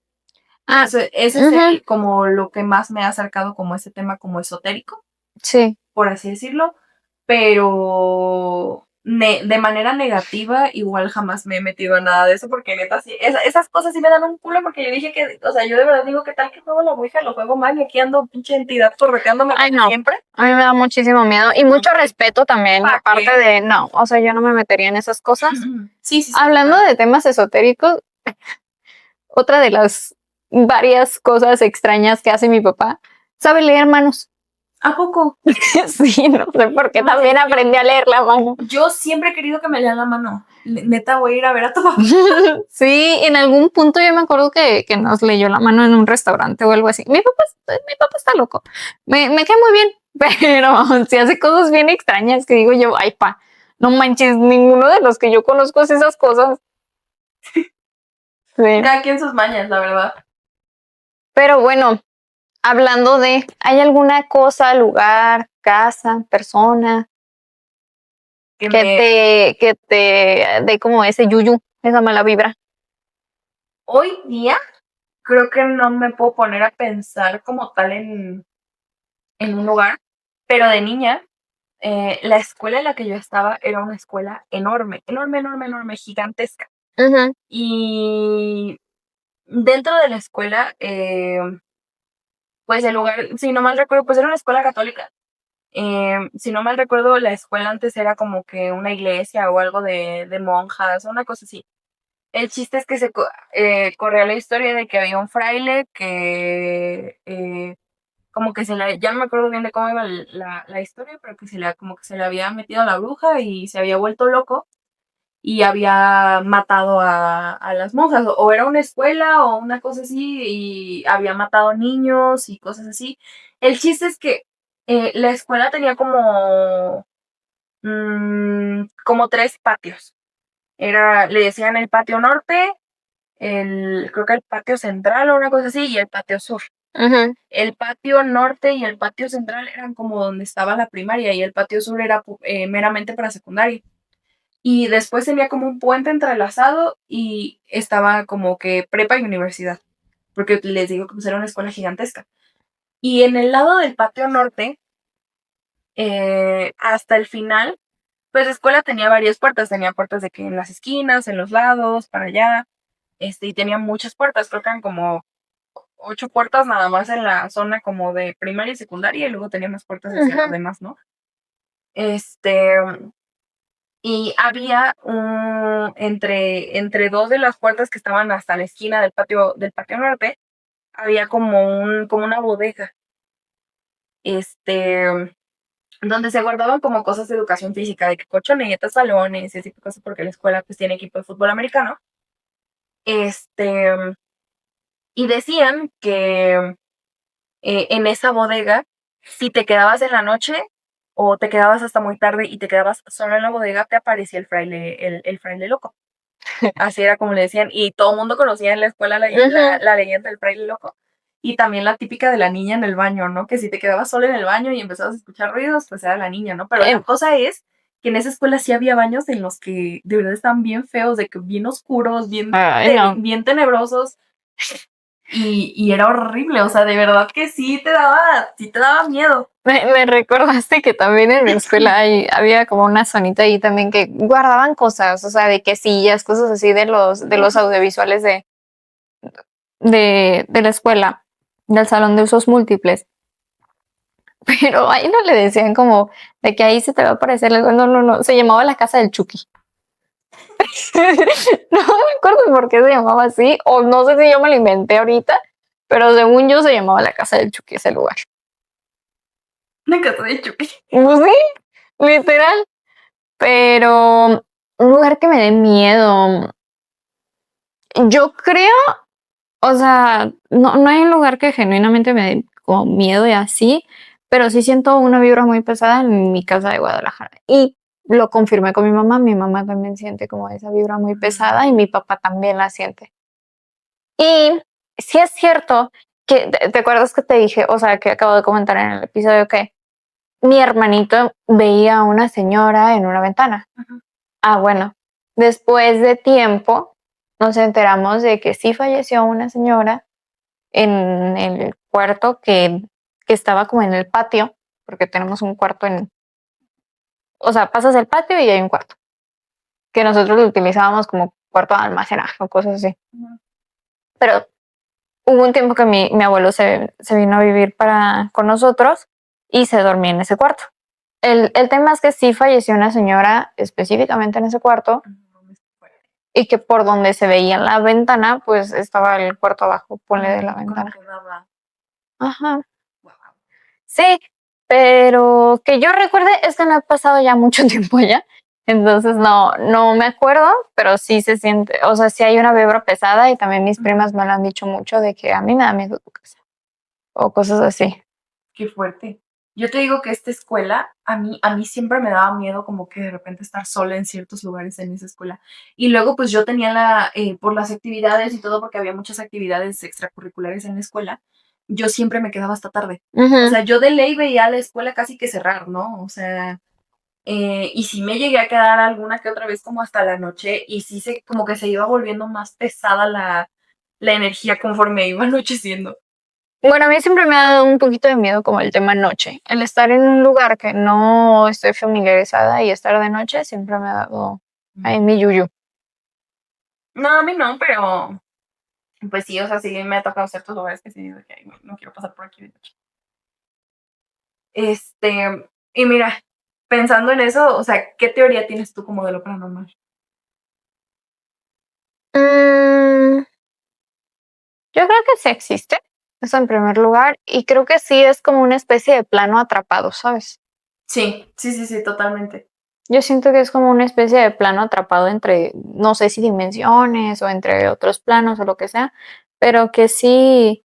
Ah, Ese es ujú, como lo que más me ha acercado como ese tema como esotérico sí. por así decirlo, pero de manera negativa igual jamás me he metido en nada de eso porque neta sí, esas cosas sí me dan un culo porque yo dije que, o sea, yo de verdad digo que tal que juego la Ouija, lo juego mal y aquí ando pinche entidad correteándome Ay, como no. siempre. A mí me da muchísimo miedo y mucho respeto también, ¿Para aparte qué? de, no, o sea, yo no me metería en esas cosas. Sí, sí, sí, Hablando total. de temas esotéricos, otra de las varias cosas extrañas que hace mi papá, sabe leer manos. ¿A poco? Sí, no sé por qué No manches, también aprendí a leer la mano. yo siempre he querido que me lean la mano. Neta, voy a ir a ver a tu papá. Sí, en algún punto yo me acuerdo que nos leyó la mano en un restaurante o algo así. Mi papá está loco. Me cae muy bien, pero si hace cosas bien extrañas que digo yo, ay, pa, no manches, ninguno de los que yo conozco hace esas cosas. Sí. Cada quien sus mañas, la verdad. Pero bueno, hablando ¿hay alguna cosa, lugar, casa, persona Que me, que te dé como ese yuyu, esa mala vibra? hoy día creo que no me puedo poner a pensar como tal en un lugar, pero de niña, la escuela en la que yo estaba era una escuela enorme, enorme, enorme, enorme, gigantesca. Ujú, Y dentro de la escuela, pues el lugar, si no mal recuerdo, pues era una escuela católica. Si no mal recuerdo, la escuela antes era como que una iglesia o algo de monjas, una cosa así. El chiste es que corría la historia de que había un fraile que como que ya no me acuerdo bien de cómo iba la historia, pero que como que se le había metido la bruja y se había vuelto loco y había matado a las monjas, o era una escuela o una cosa así, y había matado niños y cosas así. El chiste es que la escuela tenía como tres patios. Le decían el patio norte, creo que el patio central o una cosa así, y el patio sur. ujú. El patio norte y el patio central eran como donde estaba la primaria y el patio sur era meramente para secundaria. Y después tenía como un puente entrelazado y estaba como que prepa y universidad, porque les digo que pues era una escuela gigantesca. Y en el lado del patio norte, hasta el final, pues la escuela tenía varias puertas, tenía puertas de que en las esquinas, en los lados, para allá, y tenía muchas puertas, creo que eran como 8 puertas nada más en la zona como de primaria y secundaria y luego tenía más puertas hacia lo Ujú, demás, ¿no? Este, y había entre dos de las puertas que estaban hasta la esquina del patio norte, había como una bodega, este, donde se guardaban como cosas de educación física, de que colchonetas, salones, ese tipo de cosas, porque la escuela pues tiene equipo de fútbol americano. Este, y decían que en esa bodega, si te quedabas en la noche o te quedabas hasta muy tarde y te quedabas solo en la bodega, te aparecía el fraile loco. Así era como le decían, y todo el mundo conocía en la escuela ujú. la leyenda del fraile loco. Y también la típica de la niña en el baño, ¿no? Que si te quedabas solo en el baño y empezabas a escuchar ruidos, pues era la niña, ¿no? Pero la Em, cosa es que en esa escuela sí había baños en los que de verdad estaban bien feos, de que bien oscuros, Ay, no. bien tenebrosos, y era horrible, o sea, de verdad que sí te daba miedo. Me recordaste que también en mi escuela había como una zonita ahí también que guardaban cosas, o sea, de que sillas, cosas así de los audiovisuales de la escuela, del salón de usos múltiples. Pero ahí no le decían como de que ahí se te va a aparecer algo. No, no, no. Se llamaba la casa del Chucky. No me acuerdo por qué se llamaba así, o no sé si yo me lo inventé ahorita, pero según yo se llamaba la casa del Chucky ese lugar. Me encantó de Chucky. Pues sí, literal. Pero un lugar que me dé miedo. Yo creo, o sea, no hay un lugar que genuinamente me dé como miedo y así, pero sí siento una vibra muy pesada en mi casa de Guadalajara. Y lo confirmé con mi mamá también siente como esa vibra muy pesada y mi papá también la siente. Y sí es cierto que, ¿te acuerdas que te dije, o sea, que acabo de comentar en el episodio que mi hermanito veía a una señora en una ventana? Ajá. Ah, bueno, después de tiempo nos enteramos de que sí falleció una señora en el cuarto que estaba como en el patio, porque tenemos un cuarto o sea, pasas el patio y hay un cuarto, que nosotros lo utilizábamos como cuarto de almacenaje o cosas así. Ajá. Pero hubo un tiempo que mi abuelo se vino a vivir con nosotros y se dormía en ese cuarto. El tema es que sí falleció una señora específicamente en ese cuarto y que por donde se veía la ventana, pues estaba el cuarto abajo, ponle de la Como ventana. que daba. Ajá. Wow. Sí, pero que yo recuerde es que no he pasado ya mucho tiempo allá, entonces no me acuerdo, pero sí se siente, o sea, sí hay una vibra pesada y también mis primas me lo han dicho mucho de que a mí me da miedo tu casa o cosas así. Qué fuerte. Yo te digo que esta escuela, a mí siempre me daba miedo como que de repente estar sola en ciertos lugares en esa escuela. Y luego pues yo tenía por las actividades y todo, porque había muchas actividades extracurriculares en la escuela, yo siempre me quedaba hasta tarde. O Ujú, sea, yo de ley veía la escuela casi que cerrar, ¿no? O sea, y sí me llegué a quedar alguna que otra vez como hasta la noche y sí como que se iba volviendo más pesada la energía conforme iba anocheciendo. Bueno, a mí siempre me ha dado un poquito de miedo como el tema noche. El estar en un lugar que no estoy familiarizada y estar de noche siempre me ha dado ahí mi yuyu. No, a mí no, pero pues sí, o sea, sí me ha tocado ciertos lugares que sí digo que "Ay, no quiero pasar por aquí de noche". Y mira, pensando en eso, o sea, ¿qué teoría tienes tú como de lo paranormal? Mm, yo creo que sí existe, eso en primer lugar, y creo que sí es como una especie de plano atrapado, ¿sabes? Sí, sí, sí, sí, totalmente. Yo siento que es como una especie de plano atrapado entre, no sé si dimensiones o entre otros planos o lo que sea, pero que sí,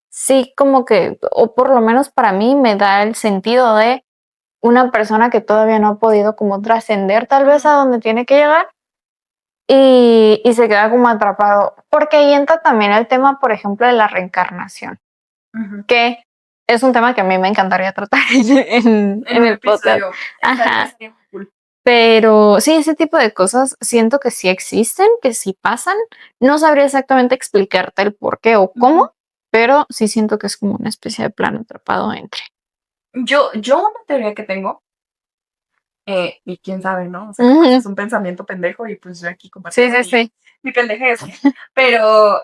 sí como que, o por lo menos para mí me da el sentido de una persona que todavía no ha podido como trascender tal vez a donde tiene que llegar y se queda como atrapado. Porque ahí entra también el tema, por ejemplo, de la reencarnación, Ujú. que es un tema que a mí me encantaría tratar En en un el podcast. episodio Ajá. estaría cool. Pero sí, ese tipo de cosas siento que sí existen, que sí pasan. No sabría exactamente explicarte el por qué o Ujú. cómo, pero sí siento que es como una especie de plano atrapado entre. Yo una teoría que tengo, y quién sabe, ¿no? O sea, capaz Ujú. es un pensamiento pendejo y pues yo aquí Sí, compartiendo sí, sí. mi pendejez. Pero,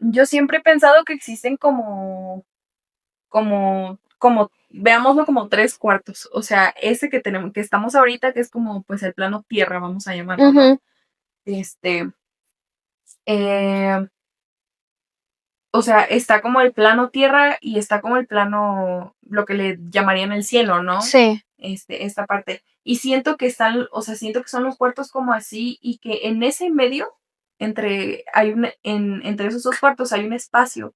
yo siempre he pensado que existen veámoslo como 3 cuartos. O sea, ese que tenemos, que estamos ahorita, que es como, pues, el plano tierra, vamos a llamarlo, ¿no? Ujú. Este, eh, o sea, está como el plano tierra y está como el plano, lo que le llamarían el cielo, ¿no? Sí. Esta parte. Y siento que están, o sea, siento que son los cuartos como así y que en ese medio, entre esos 2 cuartos hay un espacio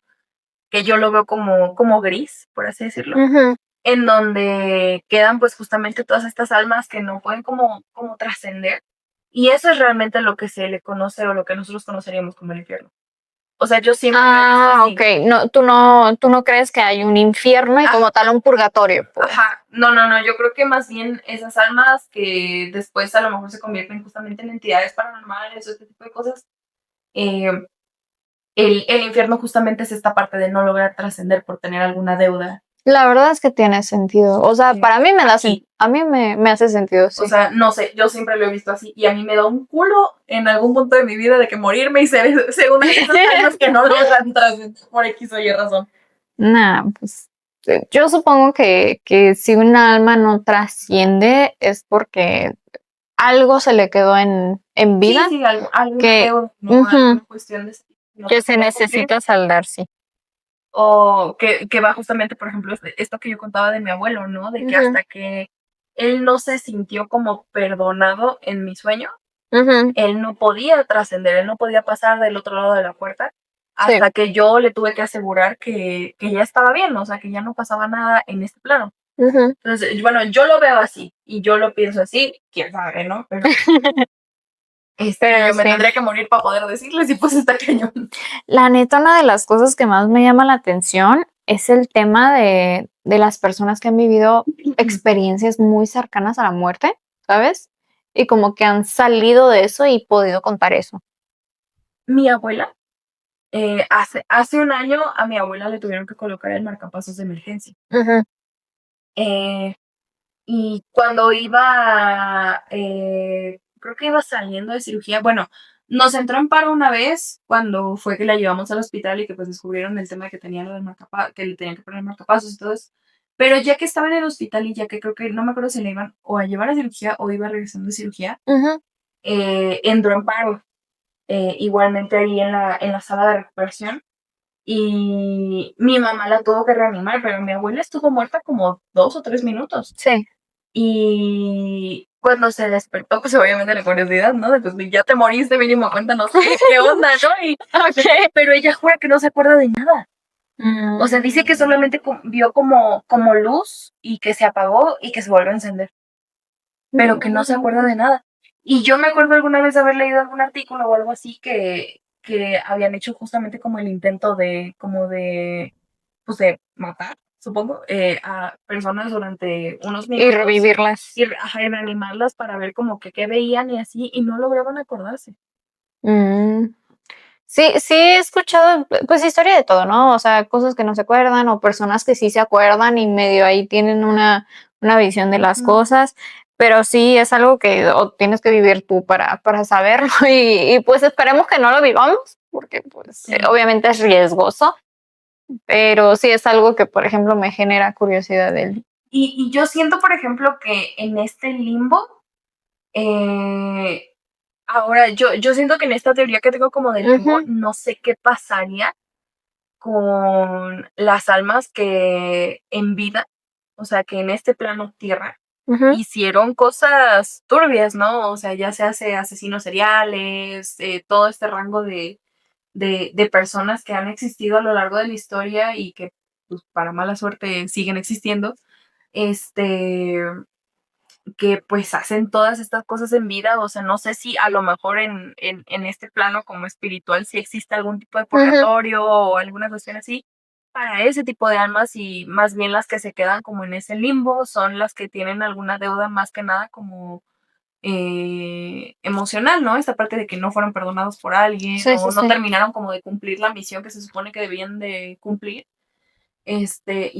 que yo lo veo como gris, por así decirlo, Ujú. en donde quedan pues justamente todas estas almas que no pueden como trascender. Y eso es realmente lo que se le conoce o lo que nosotros conoceríamos como el infierno. O sea, yo siempre lo he visto Ah, así. okey. No, tú no crees que hay un infierno y como Ajá, tal un purgatorio, pues. ajá. No, no, no, yo creo que más bien esas almas que después a lo mejor se convierten justamente en entidades paranormales o este tipo de cosas, eh, el infierno justamente es esta parte de no lograr trascender por tener alguna deuda. La verdad es que tiene sentido. O sea, para mí me da Aquí. a mí me hace sentido, O sí. sea, no sé, yo siempre lo he visto así y a mí me da un culo en algún punto de mi vida de que morirme y ser una de esas almas que no logran trascender por X o Y razón. No, pues, yo supongo que si un alma no trasciende es porque algo se le quedó en Sí, vida sí, alguna que deuda, ¿no? ujú, Alguna cuestión de ese tipo que no que se termina de cumplir. necesita saldar, sí. O que va justamente, por ejemplo, esto que yo contaba de mi abuelo, ¿no? De que Ujú, hasta que él no se sintió como perdonado en mi sueño, ujú, él no podía trascender, él no podía pasar del otro lado de la puerta sí, hasta que yo le tuve que asegurar que ya estaba bien, o sea, que ya no pasaba nada en este plano. ujú. Entonces, bueno, yo lo veo así y yo lo pienso así, quién sabe, ¿no? Pero Pero yo me sí. tendría que morir para poder decirles y pues está cañón. La neta, una de las cosas que más me llama la atención es el tema de las personas que han vivido experiencias muy cercanas a la muerte, ¿sabes? Y como que han salido de eso y podido contar eso. Mi abuela, hace un año a mi abuela le tuvieron que colocar el marcapasos de emergencia. Ujú, Eh, y cuando iba, creo que iba saliendo de cirugía, bueno, nos entró en paro una vez cuando fue que la llevamos al hospital y que pues descubrieron el tema de que tenía lo del que le tenían que poner marcapasos y todo eso. Pero ya que estaba en el hospital y ya que creo que no me acuerdo si le iban o a llevar a cirugía o iba regresando de cirugía, ujú. entró en paro, igualmente ahí en la sala de recuperación. Y mi mamá la tuvo que reanimar, pero mi abuela estuvo muerta como 2 o 3 minutos. Sí. Y cuando se despertó, pues obviamente la curiosidad, ¿no? De, pues ya te moriste, mínimo, cuéntanos qué onda, ¿no? Okey. Pero ella jura que no se acuerda de nada. O sea, dice que Mm, solamente vio como luz y que se apagó y que se volvió a encender, pero que no se acuerda de nada. Y yo me acuerdo alguna vez de haber leído algún artículo o algo así que habían hecho justamente como el intento pues de matar, supongo, a personas durante unos y minutos revivirlas. ajá, y reanimarlas para ver como que qué veían y así, y no lograban acordarse. Mm. Sí, sí he escuchado, pues, historia de todo, ¿no? O sea, cosas que no se acuerdan o personas que sí se acuerdan y medio ahí tienen una visión de las Ujú. cosas, pero sí es algo que o tienes que vivir tú para saberlo y, pues, esperemos que no lo vivamos, porque, pues, Sí. obviamente es riesgoso, pero sí es algo que, por ejemplo, me genera curiosidad del Y yo siento, por ejemplo, que en este limbo, eh, ahora yo siento que en esta teoría que tengo como del limbo, ujú, no sé qué pasaría con las almas que en vida, o sea, que en este plano tierra ujú, hicieron cosas turbias, ¿no? O sea, ya se hace asesinos seriales, todo este rango de personas que han existido a lo largo de la historia y que, pues, para mala suerte siguen existiendo, este, que pues hacen todas estas cosas en vida, o sea, no sé si a lo mejor en este plano como espiritual si existe algún tipo de ujú. purgatorio o alguna cuestión así para ese tipo de almas y más bien las que se quedan como en ese limbo son las que tienen alguna deuda más que nada como emocional, ¿no? Esta parte de que no fueron perdonados por alguien Sí, o sí, no sí. terminaron como de cumplir la misión que se supone que debían de cumplir, y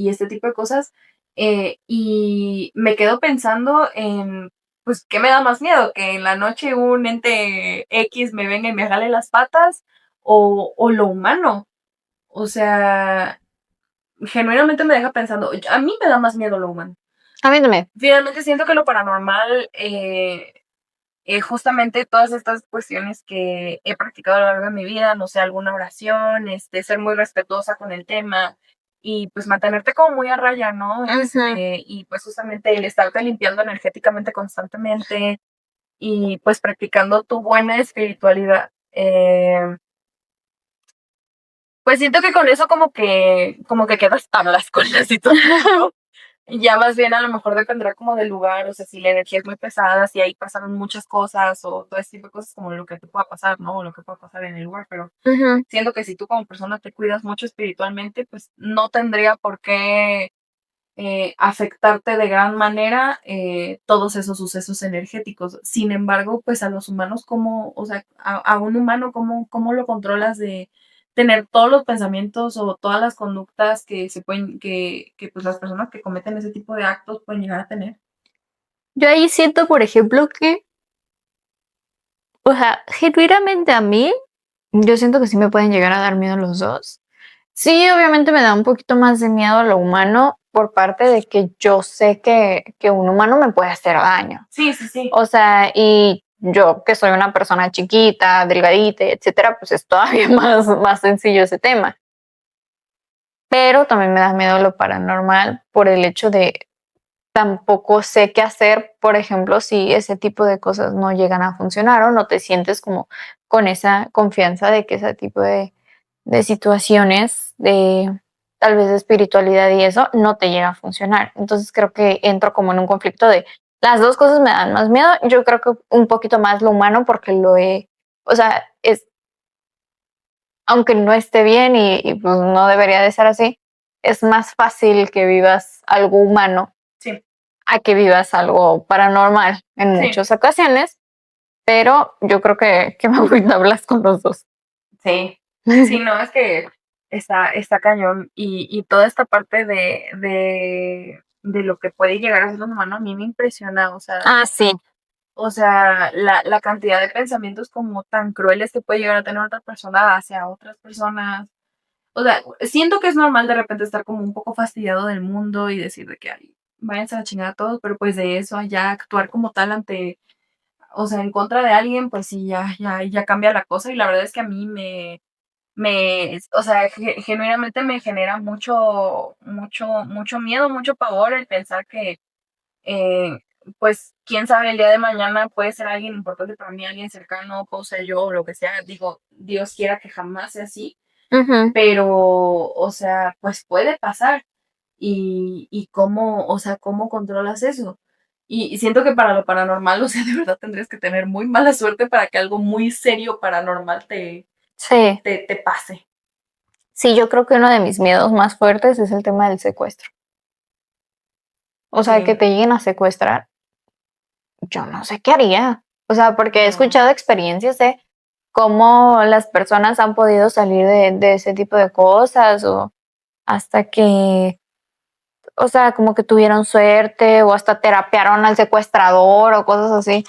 este tipo de cosas. Y me quedo pensando en, pues, ¿qué me da más miedo? ¿Que en la noche un ente X me venga y me jale las patas o lo humano? O sea, genuinamente me deja pensando, a mí me da más miedo lo humano. A mí también. Finalmente siento que lo paranormal, justamente todas estas cuestiones que he practicado a lo largo de mi vida, no sé, alguna oración, ser muy respetuosa con el tema y pues mantenerte como muy a raya, ¿no? Ujú. Y pues justamente el estarte limpiando energéticamente constantemente y pues practicando tu buena espiritualidad. Pues siento que con eso como que quedas tablas con la situación, ¿no? Ya más bien a lo mejor dependerá como del lugar, o sea, si la energía es muy pesada, si ahí pasaron muchas cosas o todo ese tipo de cosas como lo que te pueda pasar, ¿no? O lo que pueda pasar en el lugar, pero Ujú. siento que si tú como persona te cuidas mucho espiritualmente, pues no tendría por qué afectarte de gran manera todos esos sucesos energéticos. Sin embargo, pues a los humanos, ¿cómo, o sea, a un humano, cómo lo controlas de tener todos los pensamientos o todas las conductas que se pueden, que pues las personas que cometen ese tipo de actos pueden llegar a tener? Yo ahí siento, por ejemplo, que, o sea, genuinamente a mí, yo siento que sí me pueden llegar a dar miedo los 2. Sí, obviamente me da un poquito más de miedo a lo humano por parte de que yo sé que un humano me puede hacer daño. Sí, sí, sí. O sea, y yo que soy una persona chiquita, delgadita, etcétera, pues es todavía más sencillo ese tema. Pero también me da miedo lo paranormal por el hecho de tampoco sé qué hacer, por ejemplo, si ese tipo de cosas no llegan a funcionar o no te sientes como con esa confianza de que ese tipo de situaciones, de tal vez de espiritualidad y eso, no te llega a funcionar. Entonces creo que entro como en un conflicto de las dos cosas me dan más miedo. Yo creo que un poquito más lo humano porque o sea, aunque no esté bien y pues no debería de ser así, es más fácil que vivas algo humano Sí, a que vivas algo paranormal en sí, muchas ocasiones, pero yo creo que me voy tablas con los dos. sí. Sí, no, es que está cañón. Y toda esta parte de lo que puede llegar a ser un humano a mí me impresiona. Ah, sí. O sea, la cantidad de pensamientos como tan crueles que puede llegar a tener otra persona hacia otras personas. O sea, siento que es normal de repente estar como un poco fastidiado del mundo y decir de que ay, váyanse a la chingada todos, pero pues de eso a ya actuar como tal ante, o sea, en contra de alguien, pues sí, ya cambia la cosa. Y la verdad es que a mí o sea, genuinamente me genera mucho miedo, mucho pavor el pensar que eh, pues quién sabe, el día de mañana puede ser alguien importante para mí, alguien cercano, puedo ser yo o lo que sea. Digo, Dios quiera que jamás sea así, Ujú. pero, o sea, pues puede pasar. Y cómo, o sea, cómo controlas eso. Y siento que para lo paranormal, o sea, de verdad tendrías que tener muy mala suerte para que algo muy serio paranormal Sí, te pase. sí, yo creo que uno de mis miedos más fuertes es el tema del secuestro. O sea, que Sí, te lleguen a secuestrar, yo no sé qué haría. O sea, porque he no, escuchado experiencias de cómo las personas han podido salir de ese tipo de cosas o hasta que, o sea, como que tuvieron suerte o hasta terapearon al secuestrador o cosas así.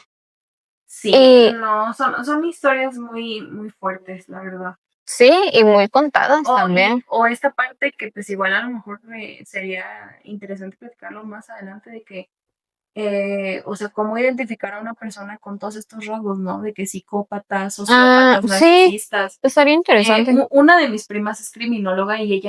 Sí, Y no, son historias muy, muy fuertes, la verdad. sí, y muy contadas también. O esta parte que pues igual a lo mejor sería interesante platicarlo más adelante de que o sea, cómo identificar a una persona con todos estos rasgos, ¿no? De que psicópatas, Ah, sociópatas, sí, narcisistas. estaría interesante. Una de mis primas es criminóloga y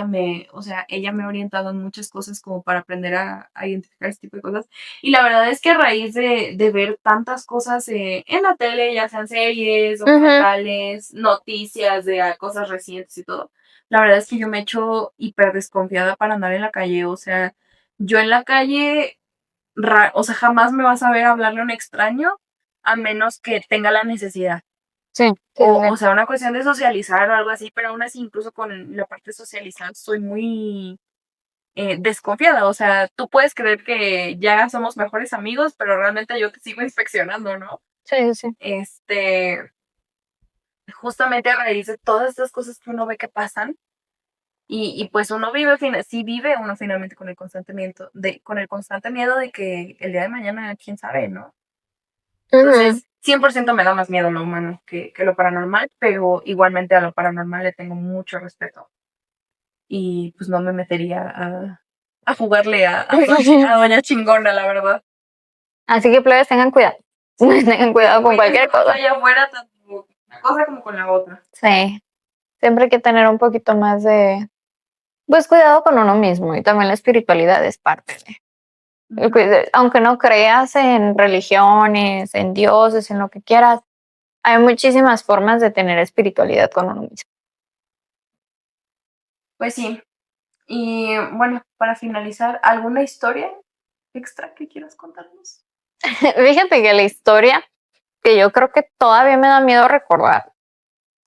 o sea, ella me ha orientado en muchas cosas como para aprender a identificar este tipo de cosas. Y la verdad es que a raíz de ver tantas cosas en la tele, ya sean series, Ujú, documentales, noticias de cosas recientes y todo, la verdad es que yo me he hecho hiper desconfiada para andar en la calle. O sea, yo en la calle o sea, jamás me vas a ver hablarle a un extraño a menos que tenga la necesidad. sí, sí, sí. O sea, una cuestión de socializar o algo así, pero aún así, incluso con la parte de socializar, soy muy desconfiada. O sea, tú puedes creer que ya somos mejores amigos, pero realmente yo te sigo inspeccionando, ¿no? Sí, sí, sí. Este, justamente a raíz de todas estas cosas que uno ve que pasan, y pues uno vive, sí vive uno finalmente con el constante miedo de que el día de mañana, quién sabe, ¿no? Ujú. Entonces, 100% me da más miedo lo humano que lo paranormal, pero igualmente a lo paranormal le tengo mucho respeto. Y pues no me metería a jugarle a Doña Chingona, la verdad. Así que plebes, tengan cuidado. Tengan cuidado con Cuídense cualquier mucho cosa. allá afuera, tanto una cosa como con la otra. Sí, siempre hay que tener un poquito más de, pues cuidado con uno mismo y también la espiritualidad es parte de. Ujú. Aunque no creas en religiones, en dioses, en lo que quieras, hay muchísimas formas de tener espiritualidad con uno mismo. Pues sí. Y bueno, para finalizar, ¿alguna historia extra que quieras contarnos? Fíjate que la historia que yo creo que todavía me da miedo recordar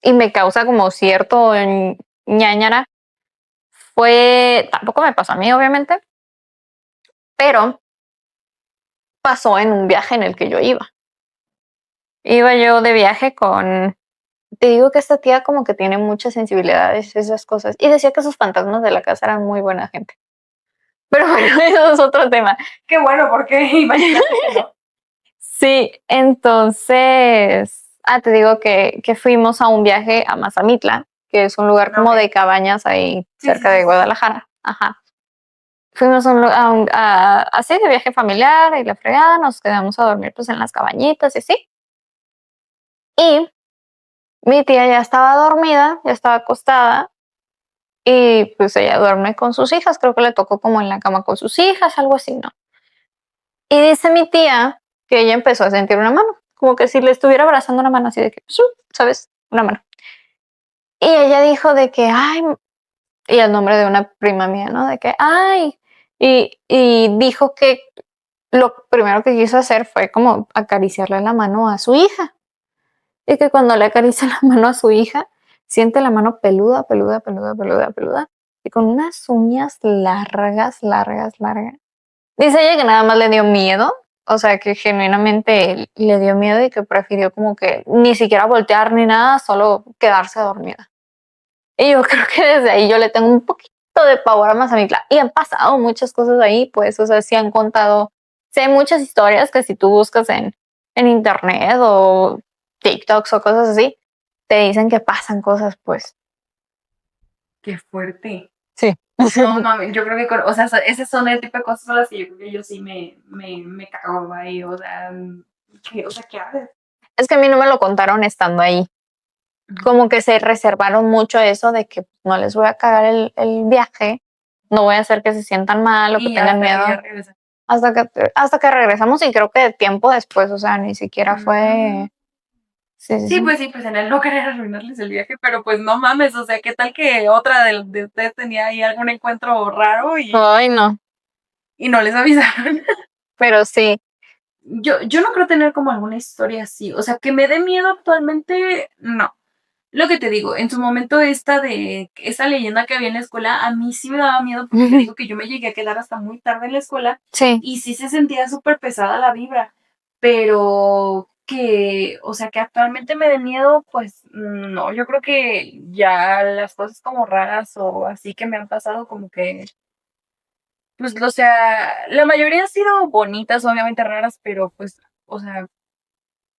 y me causa como cierto ñáñara tampoco me pasó a mí obviamente, pero pasó en un viaje en el que yo iba. Iba yo de viaje te digo que esta tía como que tiene muchas sensibilidades, esas cosas, y decía que sus fantasmas de la casa eran muy buena gente. Pero bueno, eso es otro tema. Qué bueno, porque imagínate que no. Sí, entonces, te digo que fuimos a un viaje a Mazamitla, que es un lugar No, como ok. de cabañas ahí Sí, sí, cerca sí, de sí, sí. Guadalajara. Ajá. Fuimos así de viaje familiar y la fregada, nos quedamos a dormir pues en las cabañitas y así. Y mi tía ya estaba dormida, ya estaba acostada y pues ella duerme con sus hijas, creo que le tocó como en la cama con sus hijas, algo así, ¿no? Y dice mi tía que ella empezó a sentir una mano, como que si le estuviera abrazando una mano así de que, ¿sabes? Una mano. Y ella dijo de que, ay, y el nombre de una prima mía, ¿no? De que, ay, y dijo que lo primero que quiso hacer fue como acariciarle la mano a su hija. Y que cuando le acaricia la mano a su hija, siente la mano peluda, peluda, peluda, peluda, peluda, y con unas uñas largas, largas, largas. Dice ella que nada más le dio miedo, o sea, que genuinamente le dio miedo y que prefirió como que ni siquiera voltear ni nada, solo quedarse dormida. Y yo creo que desde ahí yo le tengo un poquito de pavor a Mazamitla. Y han pasado muchas cosas ahí, pues, o sea, sí han contado, sí hay muchas historias que si tú buscas en internet o TikToks o cosas así, te dicen que pasan cosas, pues. Qué fuerte. Sí. No, mami, yo creo que, o sea, esas son el tipo de cosas con las que yo creo que yo sí me cago ahí. O sea, o sea, ¿qué haces? Es que a mí no me lo contaron estando ahí. Como que se reservaron mucho eso de que no les voy a cagar el viaje, no voy a hacer que se sientan mal o que Y tengan hasta que ya miedo regresa. hasta que regresamos y creo que tiempo después, o sea, ni siquiera Mm. fue. Sí, sí, Sí, pues en el no querer arruinarles el viaje, pero pues no mames, o sea, ¿qué tal que otra de ustedes tenía ahí algún encuentro raro ay, no, y no les avisaron? pero sí. Yo no creo tener como alguna historia así, o sea, que me dé miedo actualmente, no. Lo que te digo, en su momento esa leyenda que había en la escuela, a mí sí me daba miedo porque te digo que yo me llegué a quedar hasta muy tarde en la escuela Sí, y sí se sentía súper pesada la vibra, pero o sea, que actualmente me dé miedo, pues no, yo creo que ya las cosas como raras o así que me han pasado como que, pues, o sea, la mayoría han sido bonitas, obviamente raras, pero pues, o sea,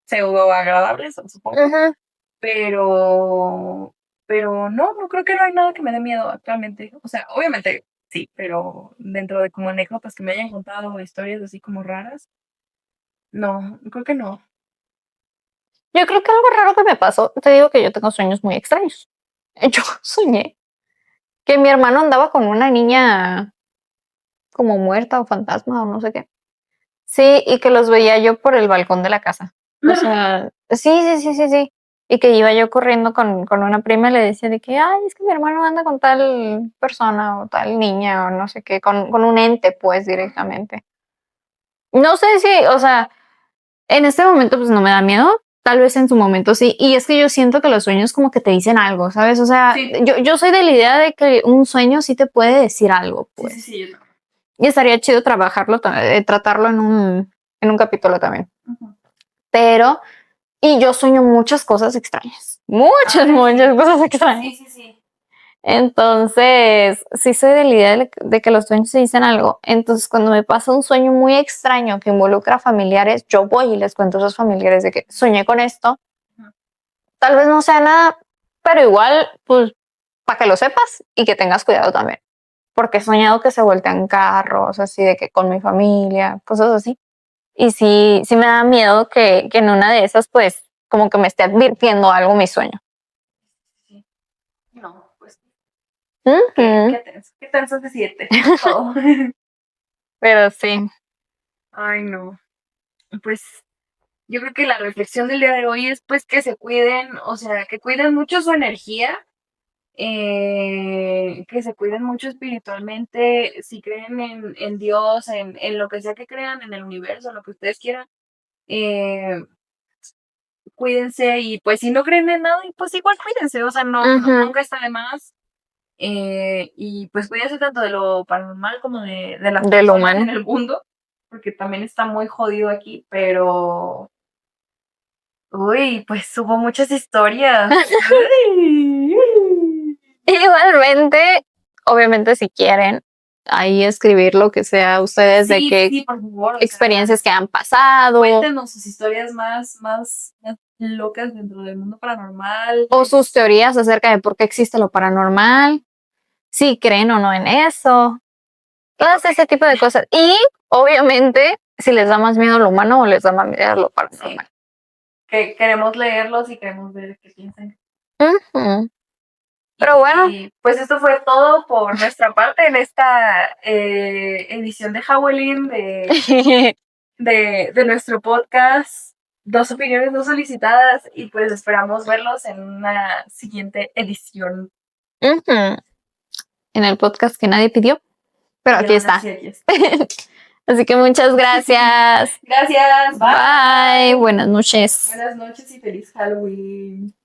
pseudo agradables, supongo. Ujú. Pero, no creo que no hay nada que me dé miedo actualmente. O sea, obviamente sí, pero dentro de como anécdotas que me hayan contado, historias así como raras, no, creo que no. Yo creo que algo raro que me pasó, te digo que yo tengo sueños muy extraños. Yo soñé que mi hermano andaba con una niña como muerta o fantasma o no sé qué. Sí, y que los veía yo por el balcón de la casa. O sea, sí. Y que iba yo corriendo con una prima y le decía de que, ay, es que mi hermano anda con tal persona o tal niña o no sé qué, con un ente, pues, directamente. No sé si, o sea, en este momento pues no me da miedo, tal vez en su momento sí. Y es que yo siento que los sueños como que te dicen algo, ¿sabes? O sea, Sí, yo soy de la idea de que un sueño sí te puede decir algo, pues. sí, yo no. Y estaría chido trabajarlo, tratarlo en un capítulo también. Ujú. Pero, y yo sueño muchas cosas extrañas. Muchas, Ay, muchas sí. cosas extrañas. Sí. Entonces, sí soy de la idea de que los sueños se dicen algo. Entonces, cuando me pasa un sueño muy extraño que involucra familiares, yo voy y les cuento a esos familiares de que soñé con esto. Ujú. Tal vez no sea nada, pero igual, pues, para que lo sepas y que tengas cuidado también. Porque he soñado que se voltean carros, así de que con mi familia, cosas así. Y sí me da miedo que en una de esas, pues, como que me esté advirtiendo algo mi sueño. Sí. No, pues Ujú. qué tenso se siente todo. Pero sí. Ay, no. Pues yo creo que la reflexión del día de hoy es pues que se cuiden, o sea, que cuiden mucho su energía, que se cuiden mucho espiritualmente, si creen en Dios, en lo que sea que crean, en el universo, lo que ustedes quieran, eh, cuídense y pues si no creen en nada, pues igual cuídense, o sea, Ujú. nunca está de más. Y pues cuídense tanto de lo paranormal como de las De lo personas humano. en el mundo, porque también está muy jodido aquí, pero uy, pues hubo muchas historias. Uy. Igualmente, obviamente, si quieren, ahí escribir lo que sea ustedes de qué Sí, por favor, o sea, experiencias que han pasado cuéntenos sus historias más locas dentro del mundo paranormal. o sus teorías acerca de por qué existe lo paranormal, si creen o no en eso, todas ese tipo de cosas. Y, obviamente, si les da más miedo lo humano o les da más miedo lo Sí, paranormal. que queremos leerlos y queremos ver qué piensan. Ujú. Pero bueno, Y pues esto fue todo por nuestra parte en esta edición de Halloween de nuestro podcast. Dos opiniones no solicitadas y pues esperamos verlos en una siguiente edición. ujú, en el podcast que nadie pidió, pero Y aquí aún así está. aquí está. Así que muchas gracias. Gracias, Bye. bye. Buenas noches. Buenas noches y feliz Halloween.